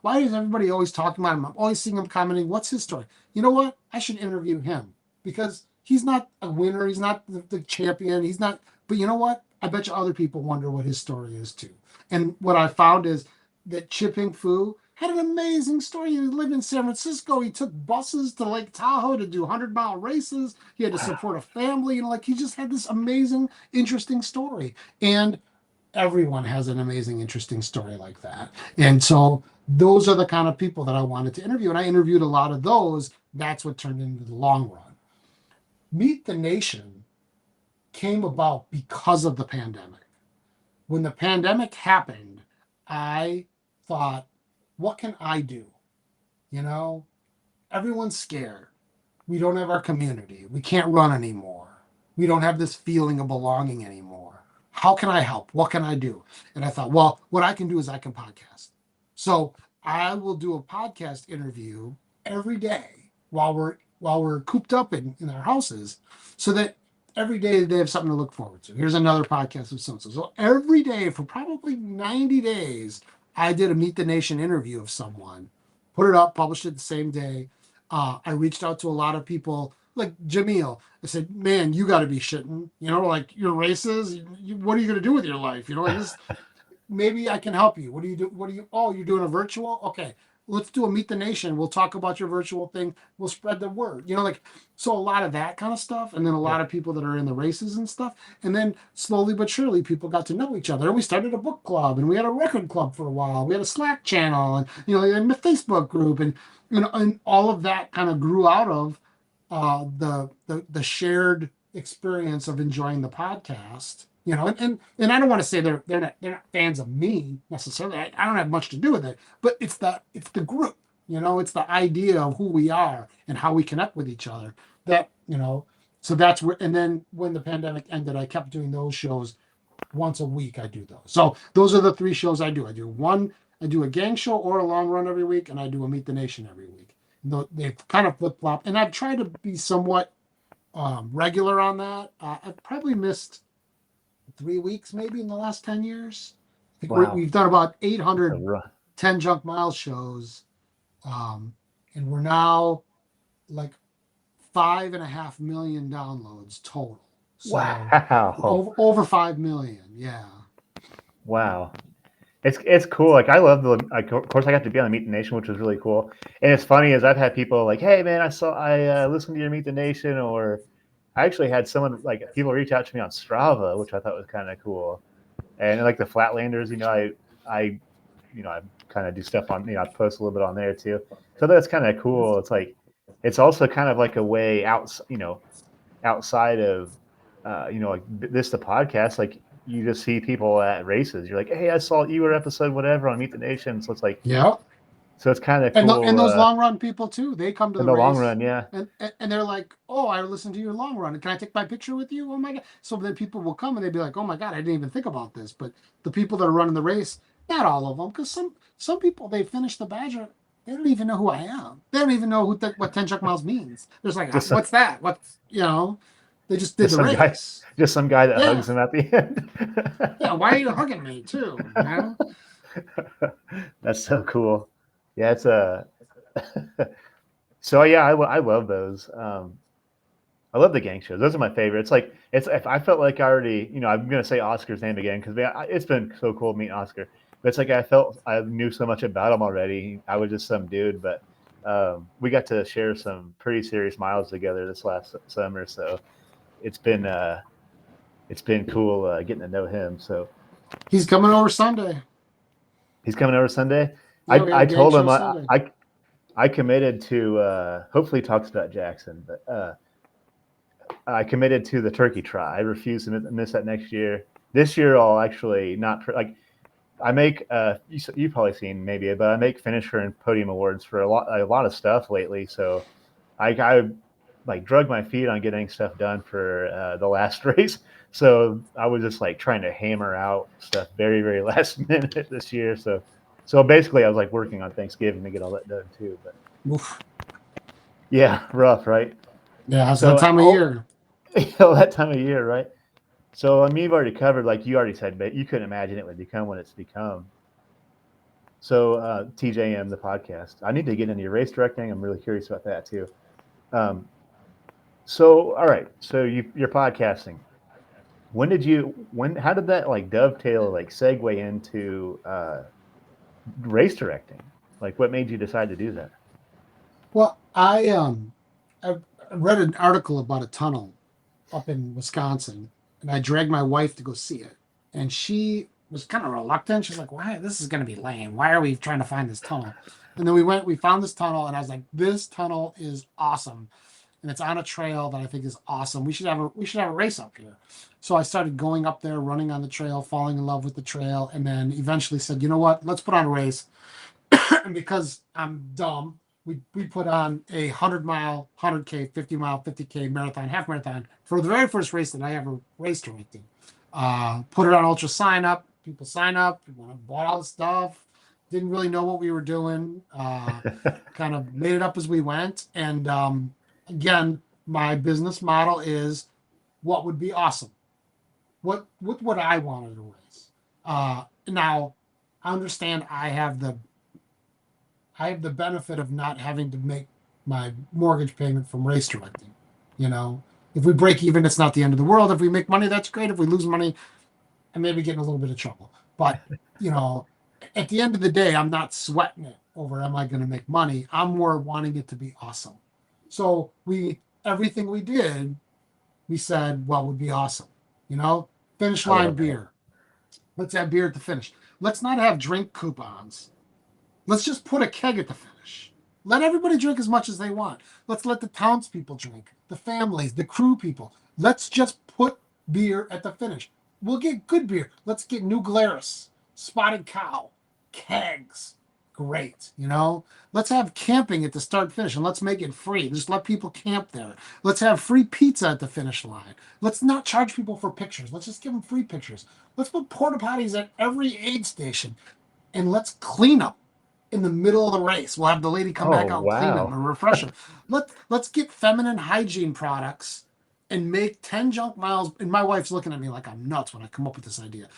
Why is everybody always talking about him? I'm always seeing him commenting. What's his story? You know what? I should interview him because he's not a winner. He's not the champion. He's not. But you know what? I bet you other people wonder what his story is too. And what I found is that Chipping Fu had an amazing story. He lived in San Francisco. He took buses to Lake Tahoe to do 100-mile races. He had to support a family. He just had this amazing, interesting story. And everyone has an amazing, interesting story like that. And so those are the kind of people that I wanted to interview. And I interviewed a lot of those. That's what turned into the long run. Meet the Nation came about because of the pandemic. When the pandemic happened, I thought, what can I do? Everyone's scared. We don't have our community. We can't run anymore. We don't have this feeling of belonging anymore. How can I help? What can I do? And I thought, well, what I can do is I can podcast. So I will do a podcast interview every day while we're cooped up in our houses, so that every day they have something to look forward to. Here's another podcast of so-and-so. So every day for probably 90 days, I did a Meet the Nation interview of someone, put it up, published it the same day. I reached out to a lot of people like Jamil. I said, man, you got to be shitting, like your races. What are you going to do with your life? Like this, maybe I can help you. What do you do? Oh, you're doing a virtual? Okay. Let's do a Meet the Nation. We'll talk about your virtual thing. We'll spread the word. So a lot of that kind of stuff. And then a lot of people that are in the races and stuff. And then slowly but surely people got to know each other. And we started a book club and we had a record club for a while. We had a Slack channel and, and a Facebook group and all of that kind of grew out of the shared experience of enjoying the podcast. And I don't want to say they're not fans of me necessarily. I don't have much to do with it, but it's the group. It's the idea of who we are and how we connect with each other. So that's where. And then when the pandemic ended, I kept doing those shows once a week. I do those. So those are the three shows I do. I do a gang show or a long run every week, and I do a Meet the Nation every week. They kind of flip flop, and I've tried to be somewhat regular on that. I've probably missed 3 weeks maybe in the last 10 years. I think Wow. we've done about That's a 810 junk miles shows. And we're now like 5.5 million downloads total. So Wow. over 5 million. Yeah. Wow. It's cool. Like I love of course I got to be on the Meet the Nation, which was really cool. And it's funny is I've had people like, hey man, I listened to your Meet the Nation, or I actually had someone like people reach out to me on Strava, which I thought was kind of cool. And like the Flatlanders, I kind of do stuff on, I post a little bit on there too. So that's kind of cool. It's like, it's also kind of like a way outside of, like the podcast, like you just see people at races. You're like, hey, I saw your episode, whatever, on Meet the Nation. So it's like, Yeah. so it's kind of And cool. those long run people too, they come to In the the long race run, yeah. and they're like, oh, I listened to your long run. Can I take my picture with you? Oh my God. So then people will come and they'd be like, oh my God, I didn't even think about this. But the people that are running the race, not all of them, because some people, they finish the Badger, they don't even know who I am. They don't even know what 10 check miles means. They're like, Just some, what's that? They just did the guy, race. just some guy that Yeah. hugs him at the end. Yeah. Why are you hugging me too? That's so cool. Yeah, it's a. So yeah, I love those. I love the gang shows. Those are my favorites. Like it's if I felt like I already, I'm gonna say Oscar's name again because it's been so cool meeting Oscar. But it's like I felt I knew so much about him already. I was just some dude, but we got to share some pretty serious miles together this last summer. So it's been it's been cool getting to know him. So He's coming over Sunday. he's coming over Sunday. Yeah, we got a I gang told show him Sunday. I committed to hopefully he talks about Jackson, but I committed to the turkey trot. I refuse to miss that next year. This year I'll actually not like I make you've probably seen maybe, but I make finisher and podium awards for a lot of stuff lately. So I like drug my feet on getting stuff done for the last race. So I was just like trying to hammer out stuff very last minute this year. So basically I was like working on Thanksgiving to get all that done too. But Oof. yeah, rough, right? Yeah, it's that So time of year. that time of year, right? So I mean, you've already covered, like you already said, but you couldn't imagine it would become what it's become. So TJM, the podcast, I need to get into your race directing. I'm really curious about that too. Um, so all right, so you're podcasting. How did that like dovetail, like segue into race directing? Like what made you decide to do that? Well, I read an article about a tunnel up in Wisconsin, and I dragged my wife to go see it, and she was kind of reluctant. She's like, "Why? This is going to be lame. Why are we trying to find this tunnel?" And then we found this tunnel, and I was like, "This tunnel is awesome, and it's on a trail that I think is awesome. We should have a race up here." So I started going up there, running on the trail, falling in love with the trail, and then eventually said, "You know what? Let's put on a race." And because I'm dumb, we put on a 100-mile, 100K, 50-mile, 50K marathon, half marathon for the very first race that I ever raced directing. Put it on Ultra Sign Up. People sign up. People bought all the stuff. Didn't really know what we were doing. Kind of made it up as we went. And again, my business model is what would be awesome. What I wanted to race. Now, I understand I have the benefit of not having to make my mortgage payment from race directing. You know, if we break even, it's not the end of the world. If we make money, that's great. If we lose money, I may be getting a little bit of trouble. But, you know, at the end of the day, I'm not sweating it over am I going to make money. I'm more wanting it to be awesome. So everything we did, we said, well, would be awesome. You know, finish I line love that. beer. Let's have beer at the finish. Let's not have drink coupons. Let's just put a keg at the finish. Let everybody drink as much as they want. Let's let the townspeople drink, the families, the crew people. Let's just put beer at the finish. We'll get good beer. Let's get New Glarus, Spotted Cow, kegs. Great, you know. Let's have camping at the start finish and let's make it free. Just let people camp there. Let's have free pizza at the finish line. Let's not charge people for pictures. Let's just give them free pictures. Let's put porta potties at every aid station and let's clean them in the middle of the race. We'll have the lady come Oh back out and clean them wow. and refresh them. Let's get feminine hygiene products and make 10 junk miles. And my wife's looking at me like I'm nuts when I come up with this idea.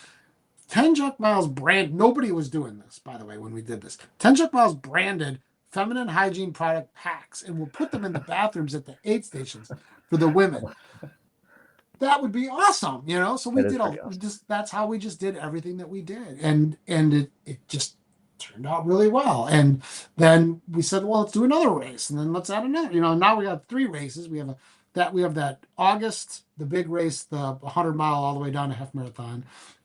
10 junk miles brand. Nobody was doing this, by the way, when we did this. 10 junk miles branded feminine hygiene product packs, and we'll put them in the bathrooms at the aid stations for the women. That would be awesome, you know. So That is pretty we awesome. just that's how we just did everything that we did, and it just turned out really well. And then we said, well, let's do another race, and then let's add another. You know, now we have three races. We have that August, the big race, the 100-mile all the way down to half marathon.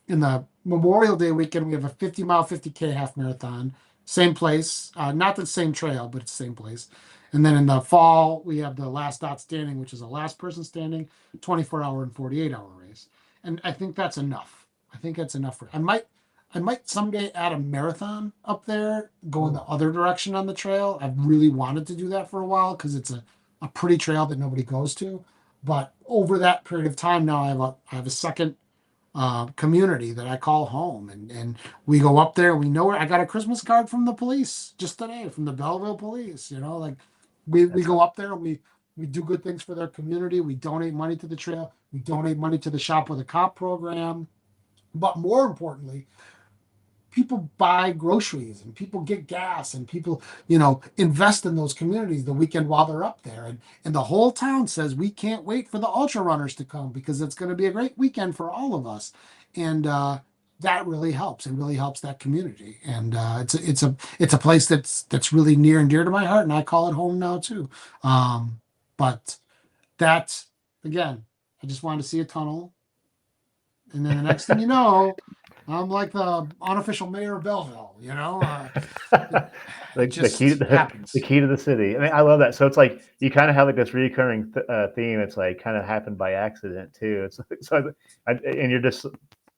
In the Memorial Day weekend, we have a 50-mile, 50K half marathon, same place, not the same trail, but it's the same place. And then in the fall, we have the last dot standing, which is a last person standing 24-hour and 48-hour race. And I think that's enough. I think that's enough for I might someday add a marathon up there, going the Oh, other direction on the trail. I've really wanted to do that for a while because it's a pretty trail that nobody goes to. But over that period of time now I have a second community that I call home, and we go up there. We know where I got a Christmas card from the police just today from the Belleville police. You know, like we that's go up there and we do good things for their community. We donate money to the trail. We donate money to the Shop with a Cop program. But more importantly, people buy groceries and people get gas and people, you know, invest in those communities the weekend while they're up there. And the whole town says we can't wait for the ultra runners to come because it's going to be a great weekend for all of us. And that really helps. It really helps that community. And it's a place that's really near and dear to my heart, and I call it home now too. But that's again. I just wanted to see a tunnel. And then the next thing you know, I'm like the unofficial mayor of Belleville, it the key to just the happens. key to the city. I mean, I love that. So it's like you kind of have like this recurring theme. It's like kind of happened by accident too. It's like, so, and you're just,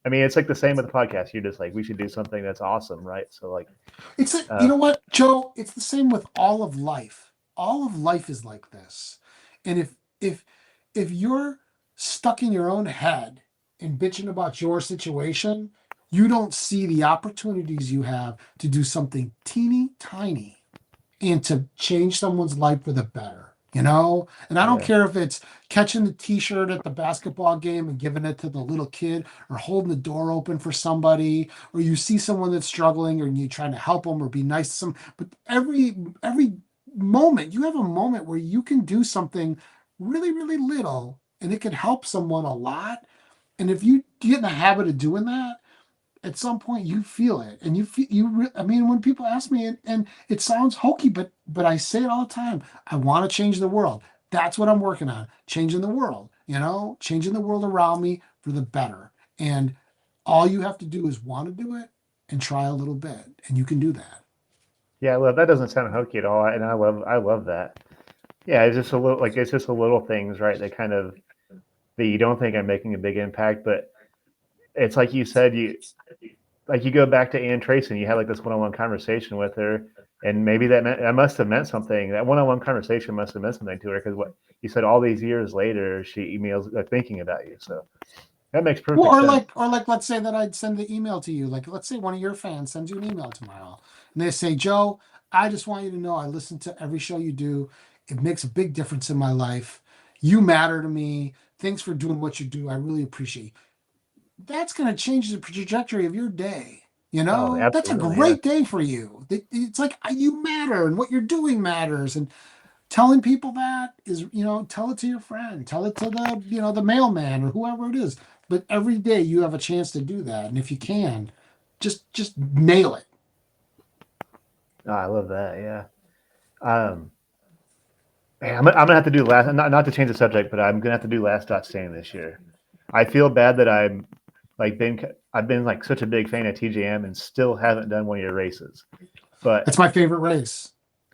I mean, it's like the same with the podcast. You're just like, we should do something that's awesome, right? So like, It's you know what, Joe? It's the same with all of life. All of life is like this. And if if you're stuck in your own head and bitching about your situation, you don't see the opportunities you have to do something teeny tiny and to change someone's life for the better. And I don't yeah, care if it's catching the t-shirt at the basketball game and giving it to the little kid, or holding the door open for somebody, or you see someone that's struggling and you're trying to help them or be nice to some. But every moment, you have a moment where you can do something really, really little and it can help someone a lot. And if you get in the habit of doing that, at some point you feel it, and I mean, when people ask me, and it sounds hokey, but I say it all the time, I want to change the world. That's what I'm working on, changing the world, changing the world around me for the better. And all you have to do is want to do it and try a little bit, and you can do that. yeah. Well, that doesn't sound hokey at all, and I love that. Yeah, it's just a little like it's just the little things, right? That kind of that you don't think I'm making a big impact, but it's like you said, you go back to Ann Tracy and you had like this one-on-one conversation with her, and maybe that must have meant something. That one-on-one conversation must have meant something to her, because what you said, all these years later she emails thinking about you. So that makes Well, perfect sense. or like, let's say that I'd send the email to you. Like, let's say one of your fans sends you an email tomorrow, and they say, "Joe, I just want you to know I listen to every show you do. It makes a big difference in my life. You matter to me. Thanks for doing what you do. I really appreciate." That's going to change the trajectory of your day. Oh, That's a absolutely, yeah. great day for you. It's like you matter, and what you're doing matters. And telling people that is, tell it to your friend, tell it to the mailman or whoever it is. But every day you have a chance to do that. And if you can, just nail it. Oh, I love that. Yeah. Um, man, I'm gonna have to do last. Not to change the subject, but I'm gonna have to do last dot standing this year. I feel bad that I've been like such a big fan of TJM and still haven't done one of your races. But It's my favorite race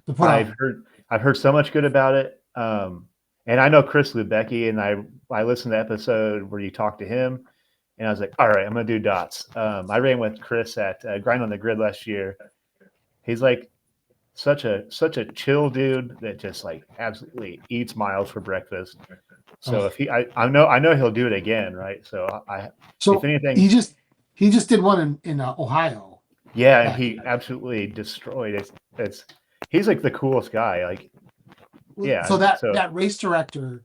to put I've on. heard I've heard so much good about it. And I know Chris Lubecki, and I listened to the episode where you talked to him, and I was like, all right, I'm gonna do dots. I ran with Chris at Grind on the Grid last year. He's like such a chill dude that just like absolutely eats miles for breakfast. So Oh. if I know he'll do it again, right? So if So anything, he just did one in Ohio yeah, and back. he absolutely destroyed it. It's he's like the coolest guy. Like, yeah. So So that race director,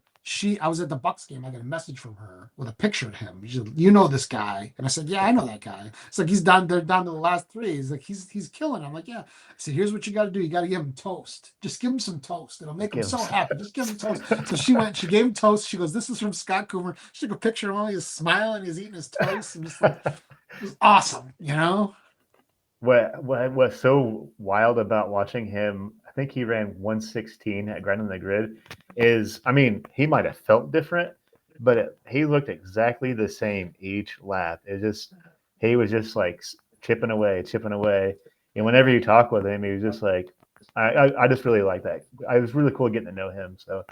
I was at the Bucks game. I got a message from her with a picture of him. She said, "You know this guy?" And I said, "Yeah, I know that guy." It's like they're down to the last three. He's like, he's killing. I'm like, "Yeah." I said, "Here's what you got to do. You got to give him toast. Just give him some toast. It'll make him give him so some. happy. Just give him toast." So she gave him toast. She goes, "This is from Scott Kummer." She took a picture of him. He's smiling. He's eating his toast. And just like, it was awesome. What was so wild about watching him? I think he ran 116 at Grind on the Grid. I mean, he might have felt different, but he looked exactly the same each lap. He was just like chipping away, chipping away. And whenever you talk with him, he was just like, I just really like that. I was really cool getting to know him. So,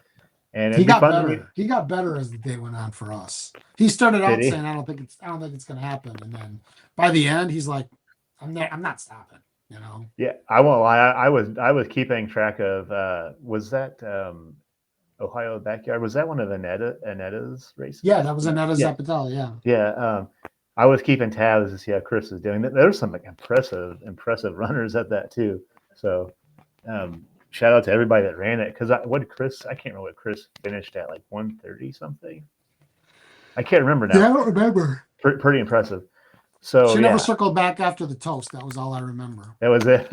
and He it'd be got fun to meet. better. He got better as the day went on for us. He started Did out he? saying, I don't think it's going to happen," and then by the end, he's like, I'm not stopping." You know. Yeah, I won't lie. I was keeping track of. Was that Ohio Backyard? Was that one of Anetta's Yeah, races? that was No. Annetta Yeah, Zapatel. Yeah. yeah. I was keeping tabs to see how Chris is doing. There's some like impressive runners at that too. So shout out to everybody that ran it, because I can't remember what Chris finished at, like 130 something. I can't remember Yeah, now. I don't remember. Pretty impressive. So She never yeah, circled back after the toast. That was all I remember. that was it.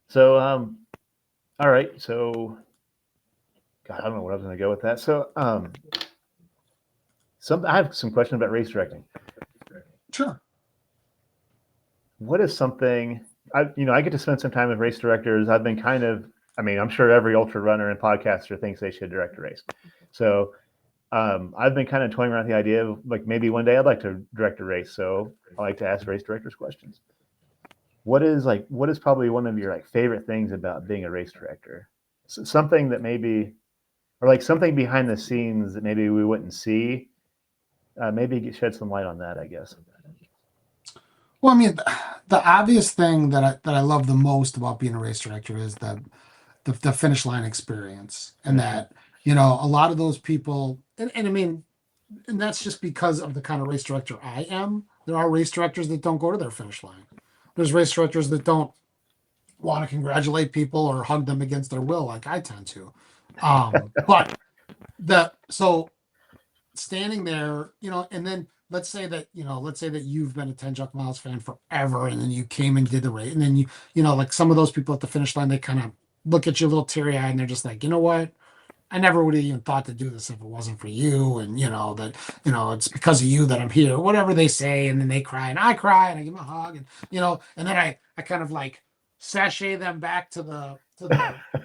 So all right. So God, I don't know what I was going to go with that. So I have some questions about race directing. Sure. What is something I get to spend some time with race directors. I've been kind of, I mean, I'm sure every ultra runner and podcaster thinks they should direct a race. So I've been kind of toying around the idea of like maybe one day I'd like to direct a race. So I like to ask race directors questions. What is probably one of your like favorite things about being a race director? Something that maybe or like something behind the scenes that maybe we wouldn't see. Maybe shed some light on that, I guess. Well, I mean, the obvious thing that I love the most about being a race director is the finish line experience, and Mm-hmm. that a lot of those people, and I mean, and that's just because of the kind of race director I am. There are race directors that don't go to their finish line. There's race directors that don't want to congratulate people or hug them against their will, like I tend to. But the so standing there, and then let's say that you've been a 10 Chuck Miles fan forever, and then you came and did the race, and then like some of those people at the finish line, they kind of look at you a little teary eyed, and they're just like, you know what? I never would have even thought to do this if it wasn't for you, and that it's because of you that I'm here, whatever they say, and then they cry, and I give them a hug, and and then I kind of like sashay them back to the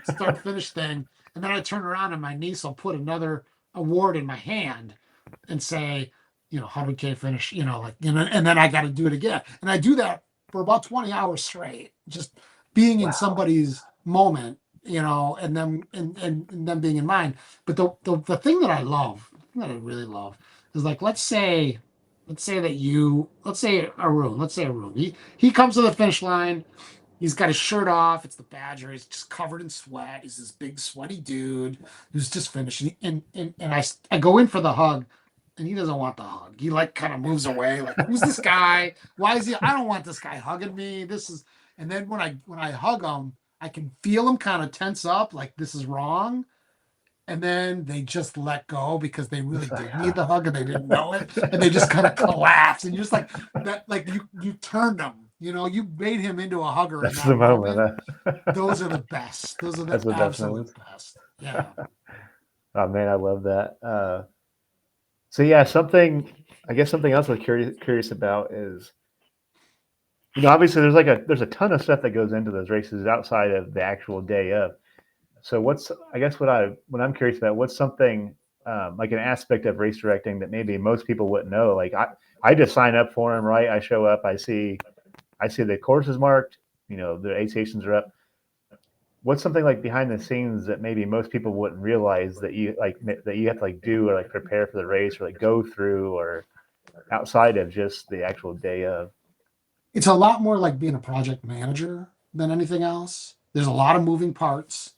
start finish thing, and then I turn around and my niece will put another award in my hand and say, 100K finish, and then I got to do it again. And I do that for about 20 hours straight, just being in Wow. somebody's moment, and them being in mine. But the thing that I love, the thing that I really love is like, let's say Arun, he comes to the finish line. He's got his shirt off. It's the Badger. He's just covered in sweat. He's this big sweaty dude who's just finishing. And I go in for the hug, and he doesn't want the hug. He like kind of moves away. Like, who's this guy? Why is he? I don't want this guy hugging me. This is. And then when I hug him, I can feel him kind of tense up. Like this is wrong. And then they just let go because they really did need the hug and they didn't know it, and they just kind of collapse. And you're just like that. Like you turned him. You made him into a hugger in That's the that moment. moment. Those are the best. Those are the That's the best absolute moments. best. Yeah. Oh man, I love that. So yeah, something else I'm curious about is obviously there's a ton of stuff that goes into those races outside of the actual day of. So what's I guess what I'm curious about, what's something like an aspect of race directing that maybe most people wouldn't know. Like I just sign up for them, right? I show up, I see the course is marked, the aid stations are up. What's something like behind the scenes that maybe most people wouldn't realize that you have to like do or like prepare for the race or like go through or outside of just the actual day of? It's a lot more like being a project manager than anything else. There's a lot of moving parts.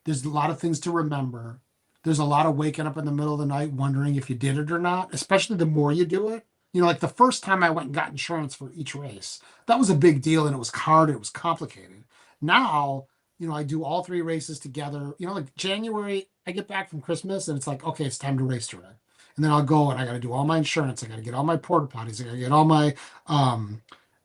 There's a lot of things to remember. There's a lot of waking up in the middle of the night wondering if you did it or not, especially the more you do it. Like the first time I went and got insurance for each race, that was a big deal, and it was hard, it was complicated. Now, I do all three races together. Like January, I get back from Christmas and it's like, okay, it's time to race direct. And then I'll go and I got to do all my insurance. I got to get all my porta potties. I got to get all my um,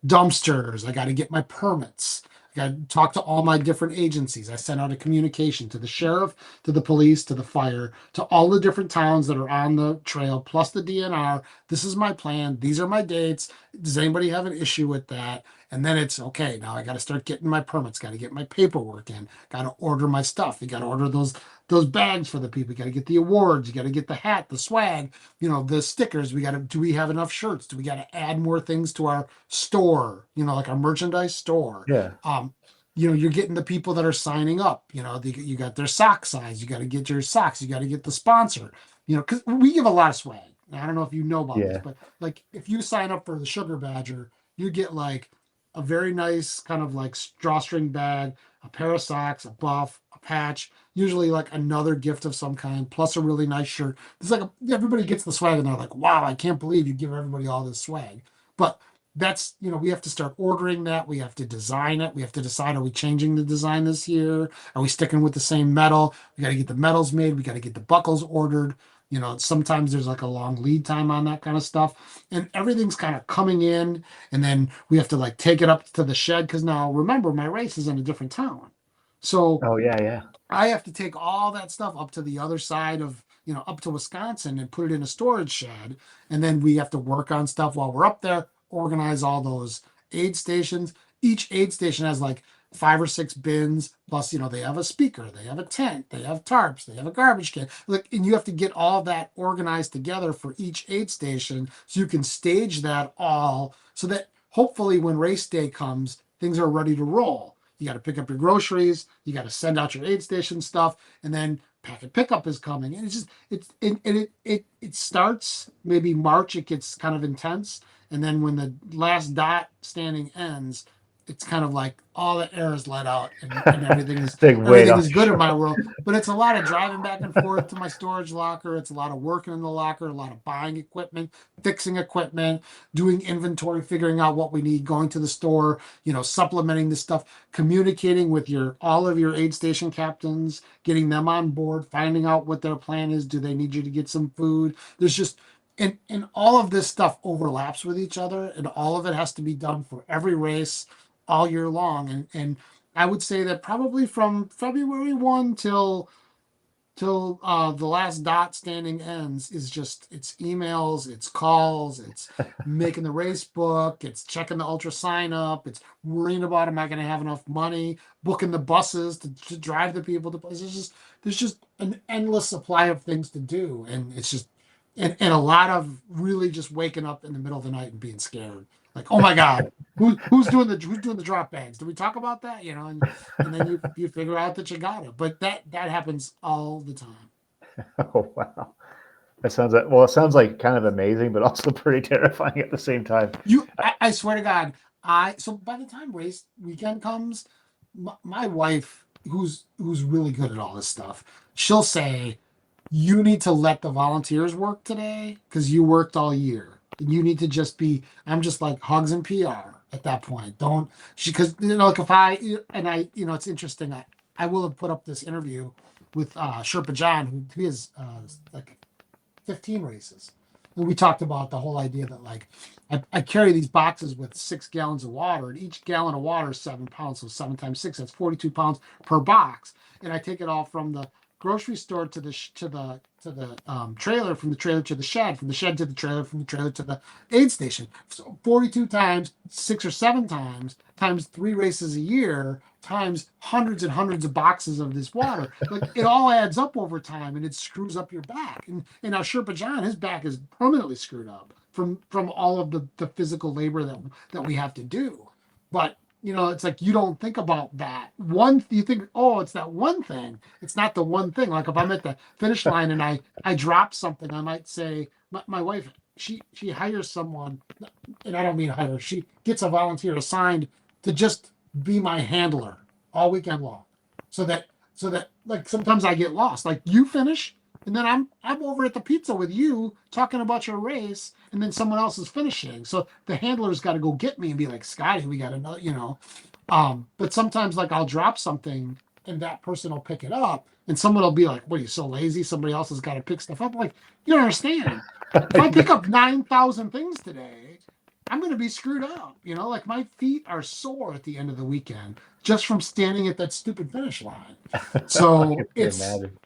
dumpsters. I got to get my permits. I got to talk to all my different agencies. I sent out a communication to the sheriff, to the police, to the fire, to all the different towns that are on the trail, plus the DNR. This is my plan. These are my dates. Does anybody have an issue with that? And then it's okay. Now I got to start getting my permits. Got to get my paperwork in. Got to order my stuff. You got to order those bags for the people. You got to get the awards. You got to get the hat, the swag, the stickers. Do we have enough shirts? Do we got to add more things to our store, like our merchandise store? Yeah. You're getting the people that are signing up, you got their sock size. You got to get your socks. You got to get the sponsor, because we give a lot of swag. Now, I don't know if you know about this, Yeah. but like if you sign up for the Sugar Badger, you get like a very nice kind of like drawstring bag, a pair of socks, a buff, a patch, usually like another gift of some kind, plus a really nice shirt. It's like everybody gets the swag and they're like, wow, I can't believe you give everybody all this swag. But that's, we have to start ordering that. We have to design it. We have to decide, are we changing the design this year? Are we sticking with the same metal? We got to get the metals made. We got to get the buckles ordered. Sometimes there's like a long lead time on that kind of stuff. And everything's kind of coming in. And then we have to like take it up to the shed. Cause now remember, my race is in a different town. So Oh yeah, yeah. I have to take all that stuff up to the other side of, up to Wisconsin and put it in a storage shed. And then we have to work on stuff while we're up there, organize all those aid stations. Each aid station has like 5 or 6 bins, plus, they have a speaker, they have a tent, they have tarps, they have a garbage can. Like, and you have to get all that organized together for each aid station so you can stage that all so that hopefully when race day comes, things are ready to roll. You got to pick up your groceries, you got to send out your aid station stuff, and then packet pickup is coming. And it starts maybe March, it gets kind of intense. And then when the last dot standing ends, it's kind of like all the air is let out and everything is Big weight everything off is your good in my shoulder. world. But it's a lot of driving back and forth to my storage locker. It's a lot of working in the locker, a lot of buying equipment, fixing equipment, doing inventory, figuring out what we need, going to the store, supplementing this stuff, communicating with your all of your aid station captains, getting them on board, finding out what their plan is. Do they need you to get some food? There's just and all of this stuff overlaps with each other, and all of it has to be done for every race all year long. And I would say that probably from February 1 till the last dot standing ends is just it's emails, it's calls, it's making the race book, it's checking the ultra sign up, it's worrying about am I going to have enough money, booking the buses to drive the people to places. There's just an endless supply of things to do, and it's just and a lot of really just waking up in the middle of the night and being scared, like, oh my god, who's doing the drop bags? Did we talk about that? And then you figure out that you got it. But that happens all the time. Oh wow. That sounds like, well, it sounds like kind of amazing, but also pretty terrifying at the same time. I swear to God, so by the time race weekend comes, my wife, who's really good at all this stuff, she'll say, "You need to let the volunteers work today because you worked all year. And you need to just be." I'm just like hugs and PR at that point. Don't she? Because like if I and I, it's interesting. I will have put up this interview with Sherpa John, who he has like 15 races. And we talked about the whole idea that like I carry these boxes with 6 gallons of water, and each gallon of water is 7 pounds. So 7 times 6, that's 42 pounds per box. And I take it all from the grocery store to the trailer, from the trailer to the shed, from the shed to the trailer, from the trailer to the aid station. So 42 times 6 or 7 times times 3 races a year times hundreds and hundreds of boxes of this water. Like it all adds up over time, and it screws up your back. And now Sherpa John, his back is permanently screwed up from all of the physical labor that we have to do. But it's like you don't think about that one. You think, oh, it's that one thing. It's not the one thing. Like if I'm at the finish line and I drop something, I might say my wife, she hires someone, and I don't mean hire. She gets a volunteer assigned to just be my handler all weekend long, so that like sometimes I get lost. Like you finish, and then I'm over at the pizza with you talking about your race, and then someone else is finishing. So the handler's got to go get me and be like, Scotty, we got another. But sometimes like I'll drop something and that person will pick it up, and someone will be like, "What are you so lazy? Somebody else has got to pick stuff up." I'm like, you don't understand. If I pick up 9,000 things today, I'm going to be screwed up. Like my feet are sore at the end of the weekend just from standing at that stupid finish line. I So can imagine.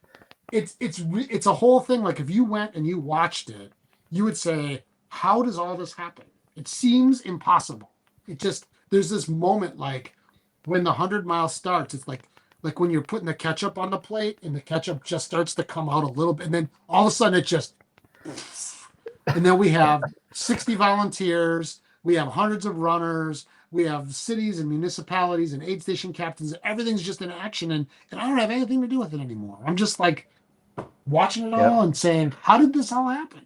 it's a whole thing. Like if you went and you watched it, you would say, "How does all this happen? It seems impossible." It just there's this moment like when the 100 miles starts. It's like when you're putting the ketchup on the plate and the ketchup just starts to come out a little bit, and then all of a sudden it just and then we have 60 volunteers, we have hundreds of runners, we have cities and municipalities and aid station captains. Everything's just in action, and I don't have anything to do with it anymore. I'm just like watching it all Yep. and saying, "How did this all happen?"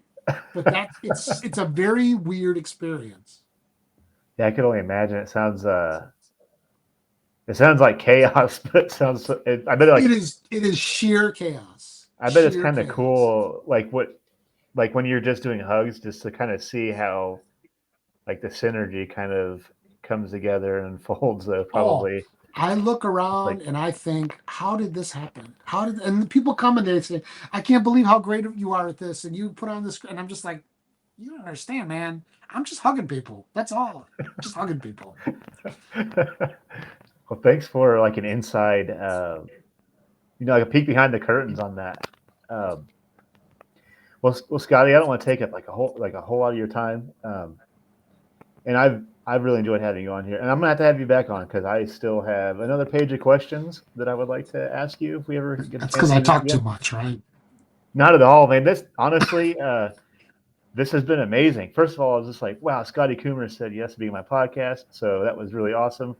But it's a very weird experience. Yeah, I could only imagine. It sounds like chaos, but I bet It is sheer chaos. I bet it's Sheer kind of chaos. cool, like when you're just doing hugs, just to kind of see how like the synergy kind of comes together and unfolds. Though Oh, probably I look it's like around and I think, how did this happen? And the people come and they say, "I can't believe how great you are at this." And you put on this, and I'm just like, you don't understand, man. I'm just hugging people. That's all. Just hugging people. well, thanks for like an inside, like a peek behind the curtains on that. Um, well, Scotty, I don't want to take up like a whole lot of your time. And I've really enjoyed having you on here, and I'm gonna have to have you back on because I still have another page of questions that I would like to ask you if we ever get a That's chance because to I do this talk too again. much, right? Not at all, man. This honestly, this has been amazing. First of all, I was just like, wow, Scotty Kummer said yes to being my podcast, so that was really awesome.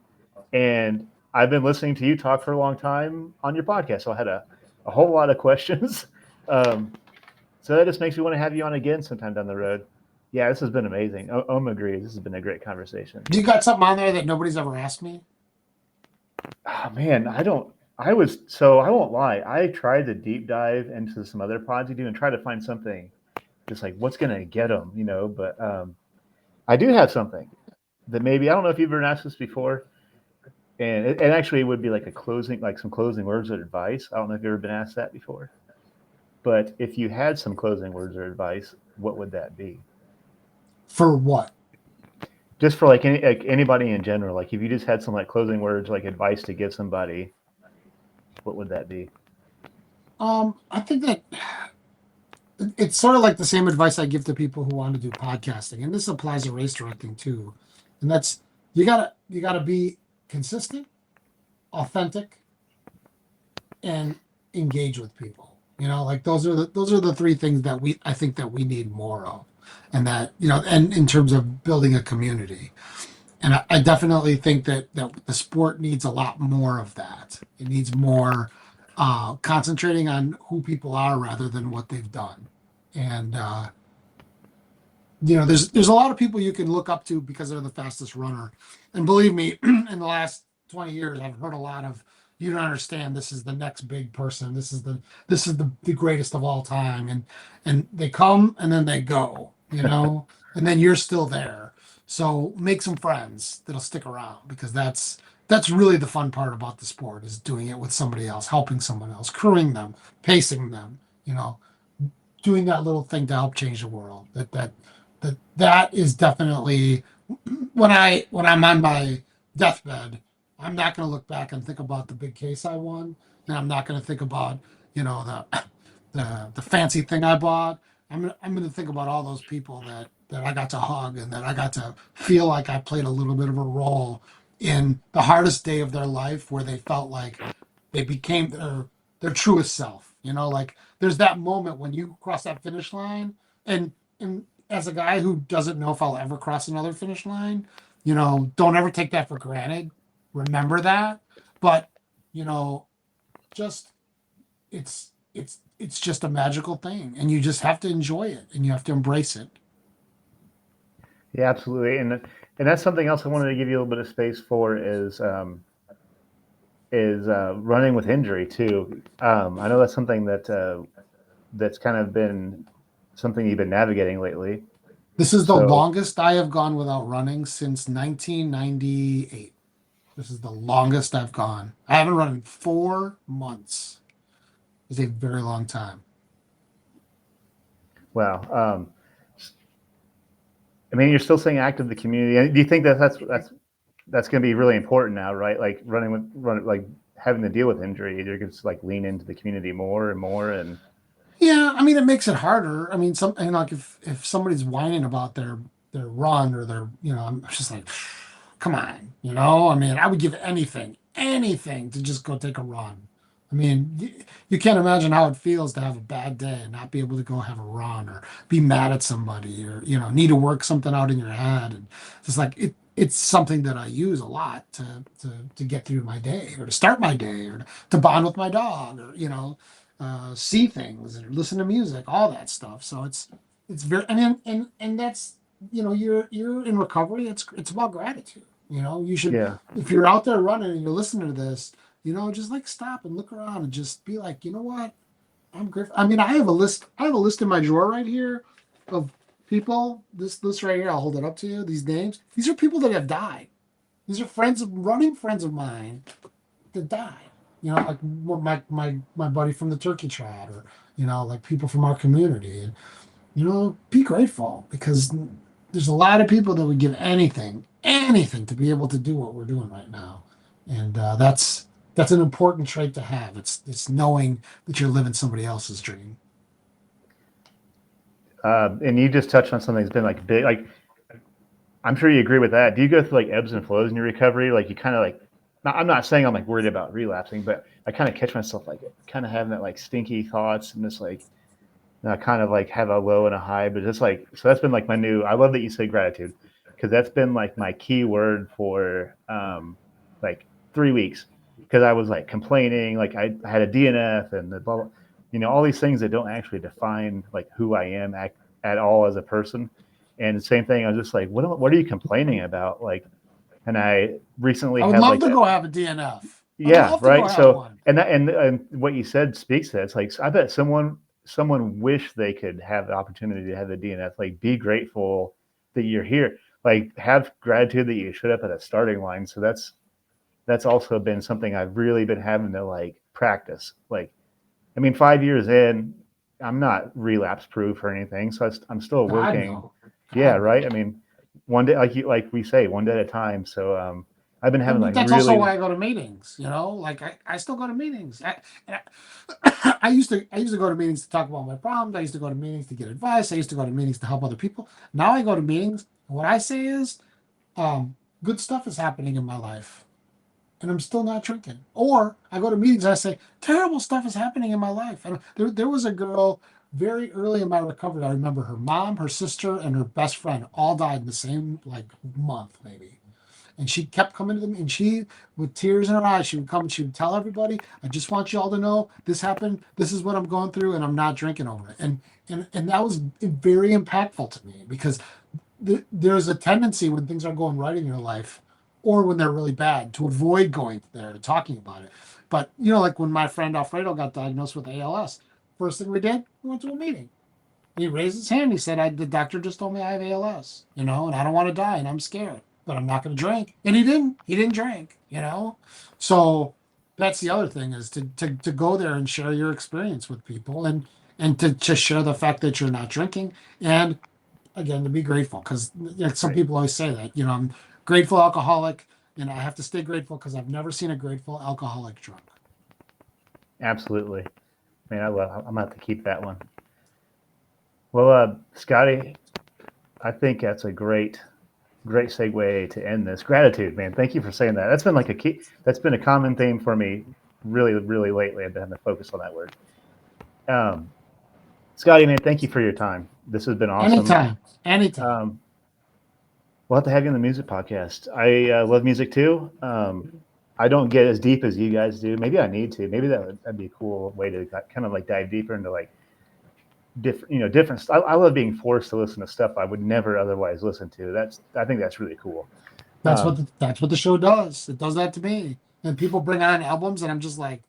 And I've been listening to you talk for a long time on your podcast, so I had a whole lot of questions. Um, so that just makes me want to have you on again sometime down the road. Yeah, this has been amazing. Oma agrees. This has been a great conversation. Do you got something on there that nobody's ever asked me? Oh man, I don't. I was so I won't lie. I tried to deep dive into some other pods you do and try to find something just like what's gonna get them, you know. But I do have something that maybe I don't know if you've been asked this before, and it actually would be like a closing, like some closing words of advice. I don't know if you've ever been asked that before, but if you had some closing words or advice, what would that be? For what? Just for like anybody in general, like if you just had some like closing words, like advice to give somebody, what would that be? I think that it's sort of like the same advice I give to people who want to do podcasting, and this applies to race directing too. And that's you gotta be consistent, authentic, and engage with people. Like those are the three things that I think that we need more of, and that and in terms of building a community. And I definitely think that the sport needs a lot more of that. It needs more concentrating on who people are rather than what they've done. And there's a lot of people you can look up to because they're the fastest runner. And believe me, in the last 20 years, I've heard a lot of, you don't understand, this is the next big person. This is the greatest of all time. And they come and then they go, and then you're still there. So make some friends that'll stick around, because that's really the fun part about the sport, is doing it with somebody else, helping someone else, crewing them, pacing them, you know, doing that little thing to help change the world. That is definitely, when I'm on my deathbed, I'm not going to look back and think about the big case I won, and I'm not going to think about the fancy thing I bought. I'm going to think about all those people that I got to hug, and that I got to feel like I played a little bit of a role in the hardest day of their life, where they felt like they became their truest self. Like there's that moment when you cross that finish line, and as a guy who doesn't know if I'll ever cross another finish line, don't ever take that for granted. Remember that. But, you know, just it's just a magical thing, and you just have to enjoy it, and you have to embrace it. Yeah, absolutely. And that's something else I wanted to give you a little bit of space for is running with injury too. I know that's something that's kind of been something you've been navigating lately. This is the So, longest I have gone without running since 1998. This is the longest I've gone. I haven't run in 4 months. It's a very long time. wow. I mean, you're still staying active in the community. Do you think that that's going to be really important now, right? Like like having to deal with injury, you're going to like lean into the community more and more. And Yeah, I mean, it makes it harder. I mean, like if somebody's whining about their run, or I'm just like, come on, I mean, I would give anything to just go take a run. I mean, you can't imagine how it feels to have a bad day and not be able to go have a run, or be mad at somebody, or need to work something out in your head. And it's like it's something that I use a lot to get through my day, or to start my day, or to bond with my dog, or see things and listen to music, all that stuff. So it's very, I mean, and that's, you're in recovery. It's about gratitude. You should, yeah, if you're out there running and you're listening to this, just like stop and look around and just be like, you know what, I'm grateful. I mean, I have a list in my drawer right here of people. This list right here, I'll hold it up to you. These names, these are people that have died. These are running friends of mine that died. Like my buddy from the turkey trot, or like people from our community. And be grateful, because there's a lot of people that would give anything to be able to do what we're doing right now. And that's an important trait to have. It's knowing that you're living somebody else's dream. and you just touched on something that's been like big, like I'm sure you agree with that. Do you go through like ebbs and flows in your recovery? Like you kind of like, I'm not saying I'm like worried about relapsing, but I kind of catch myself like kind of having that like stinky thoughts and just like, I kind of like have a low and a high, but it's like, so that's been like my new, I love that you say gratitude because that's been like my key word for like 3 weeks because I was like complaining, like I had a DNF and the blah, blah, all these things that don't actually define like who I am at all as a person. And the same thing, I was just like, what are you complaining about? Like, and I recently I would had love like to that. go have a DNF. I'd Yeah, love to go right. have So, one. and what you said speaks to that. It's like I bet someone wish they could have the opportunity to have the DNF. Like, be grateful that you're here. Like, have gratitude that you showed up at a starting line. So that's also been something I've really been having to like practice. Like, I mean, 5 years in, I'm not relapse proof or anything, so I'm still God working. no. Yeah, God right. no. I mean, one day, like we say, one day at a time. So I've been having But like that's also really why I go to meetings, Like I still go to meetings. I used to go to meetings to talk about my problems. I used to go to meetings to get advice. I used to go to meetings to help other people. Now I go to meetings. What I say is, good stuff is happening in my life, and I'm still not drinking. Or I go to meetings and I say, terrible stuff is happening in my life. And there was a girl very early in my recovery. I remember her mom, her sister, and her best friend all died in the same like month, maybe. And she kept coming to them, and she, with tears in her eyes, she would come and she would tell everybody, I just want you all to know this happened. This is what I'm going through, and I'm not drinking over it. And that was very impactful to me because there's a tendency when things are going right in your life or when they're really bad to avoid going there and talking about it. But, like when my friend Alfredo got diagnosed with ALS, first thing we did, we went to a meeting. He raised his hand. He said, the doctor just told me I have ALS, and I don't want to die and I'm scared, but I'm not going to drink. And he didn't drink. So that's the other thing is to go there and share your experience with people and to share the fact that you're not drinking. And again, to be grateful because some right. people always say that, I'm grateful alcoholic and I have to stay grateful because I've never seen a grateful alcoholic drunk. Absolutely. Man, I'm gonna have to keep that one. Well, Scotty, I think that's a great segue to end this. Gratitude, man. Thank you for saying that. That's been like a key. That's been a common theme for me, really, really lately. I've been having to focus on that word. Um, Scotty, man, thank you for your time. This has been awesome. Anytime, anytime. Um, we'll have to have you on the music podcast. I love music too. I don't get as deep as you guys do. Maybe I need to. Maybe that'd be a cool way to kind of like dive deeper into like different. I love being forced to listen to stuff I would never otherwise listen to. I think that's really cool. Um, That's what the show does. It does that to me. And people bring on albums, and I'm just like,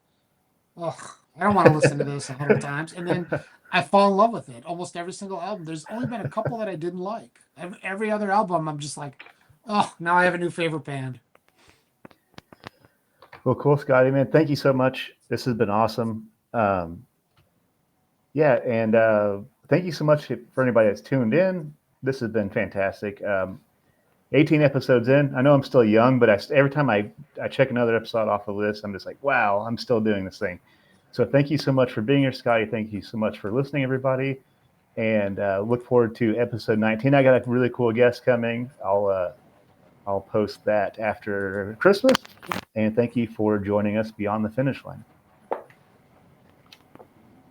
oh, I don't want to listen to this 100 times. And then I fall in love with it. Almost every single album. There's only been a couple that I didn't like. Every other album, I'm just like, oh, now I have a new favorite band. well, cool, Scotty, man. Thank you so much. This has been awesome. Yeah, and thank you so much for anybody that's tuned in. This has been fantastic. 18 episodes in. I know I'm still young, but every time I check another episode off the list, I'm just like, wow, I'm still doing this thing. So thank you so much for being here, Scotty. Thank you so much for listening, everybody. And look forward to episode 19. I got a really cool guest coming. I'll post that after Christmas. And thank you for joining us beyond the finish line.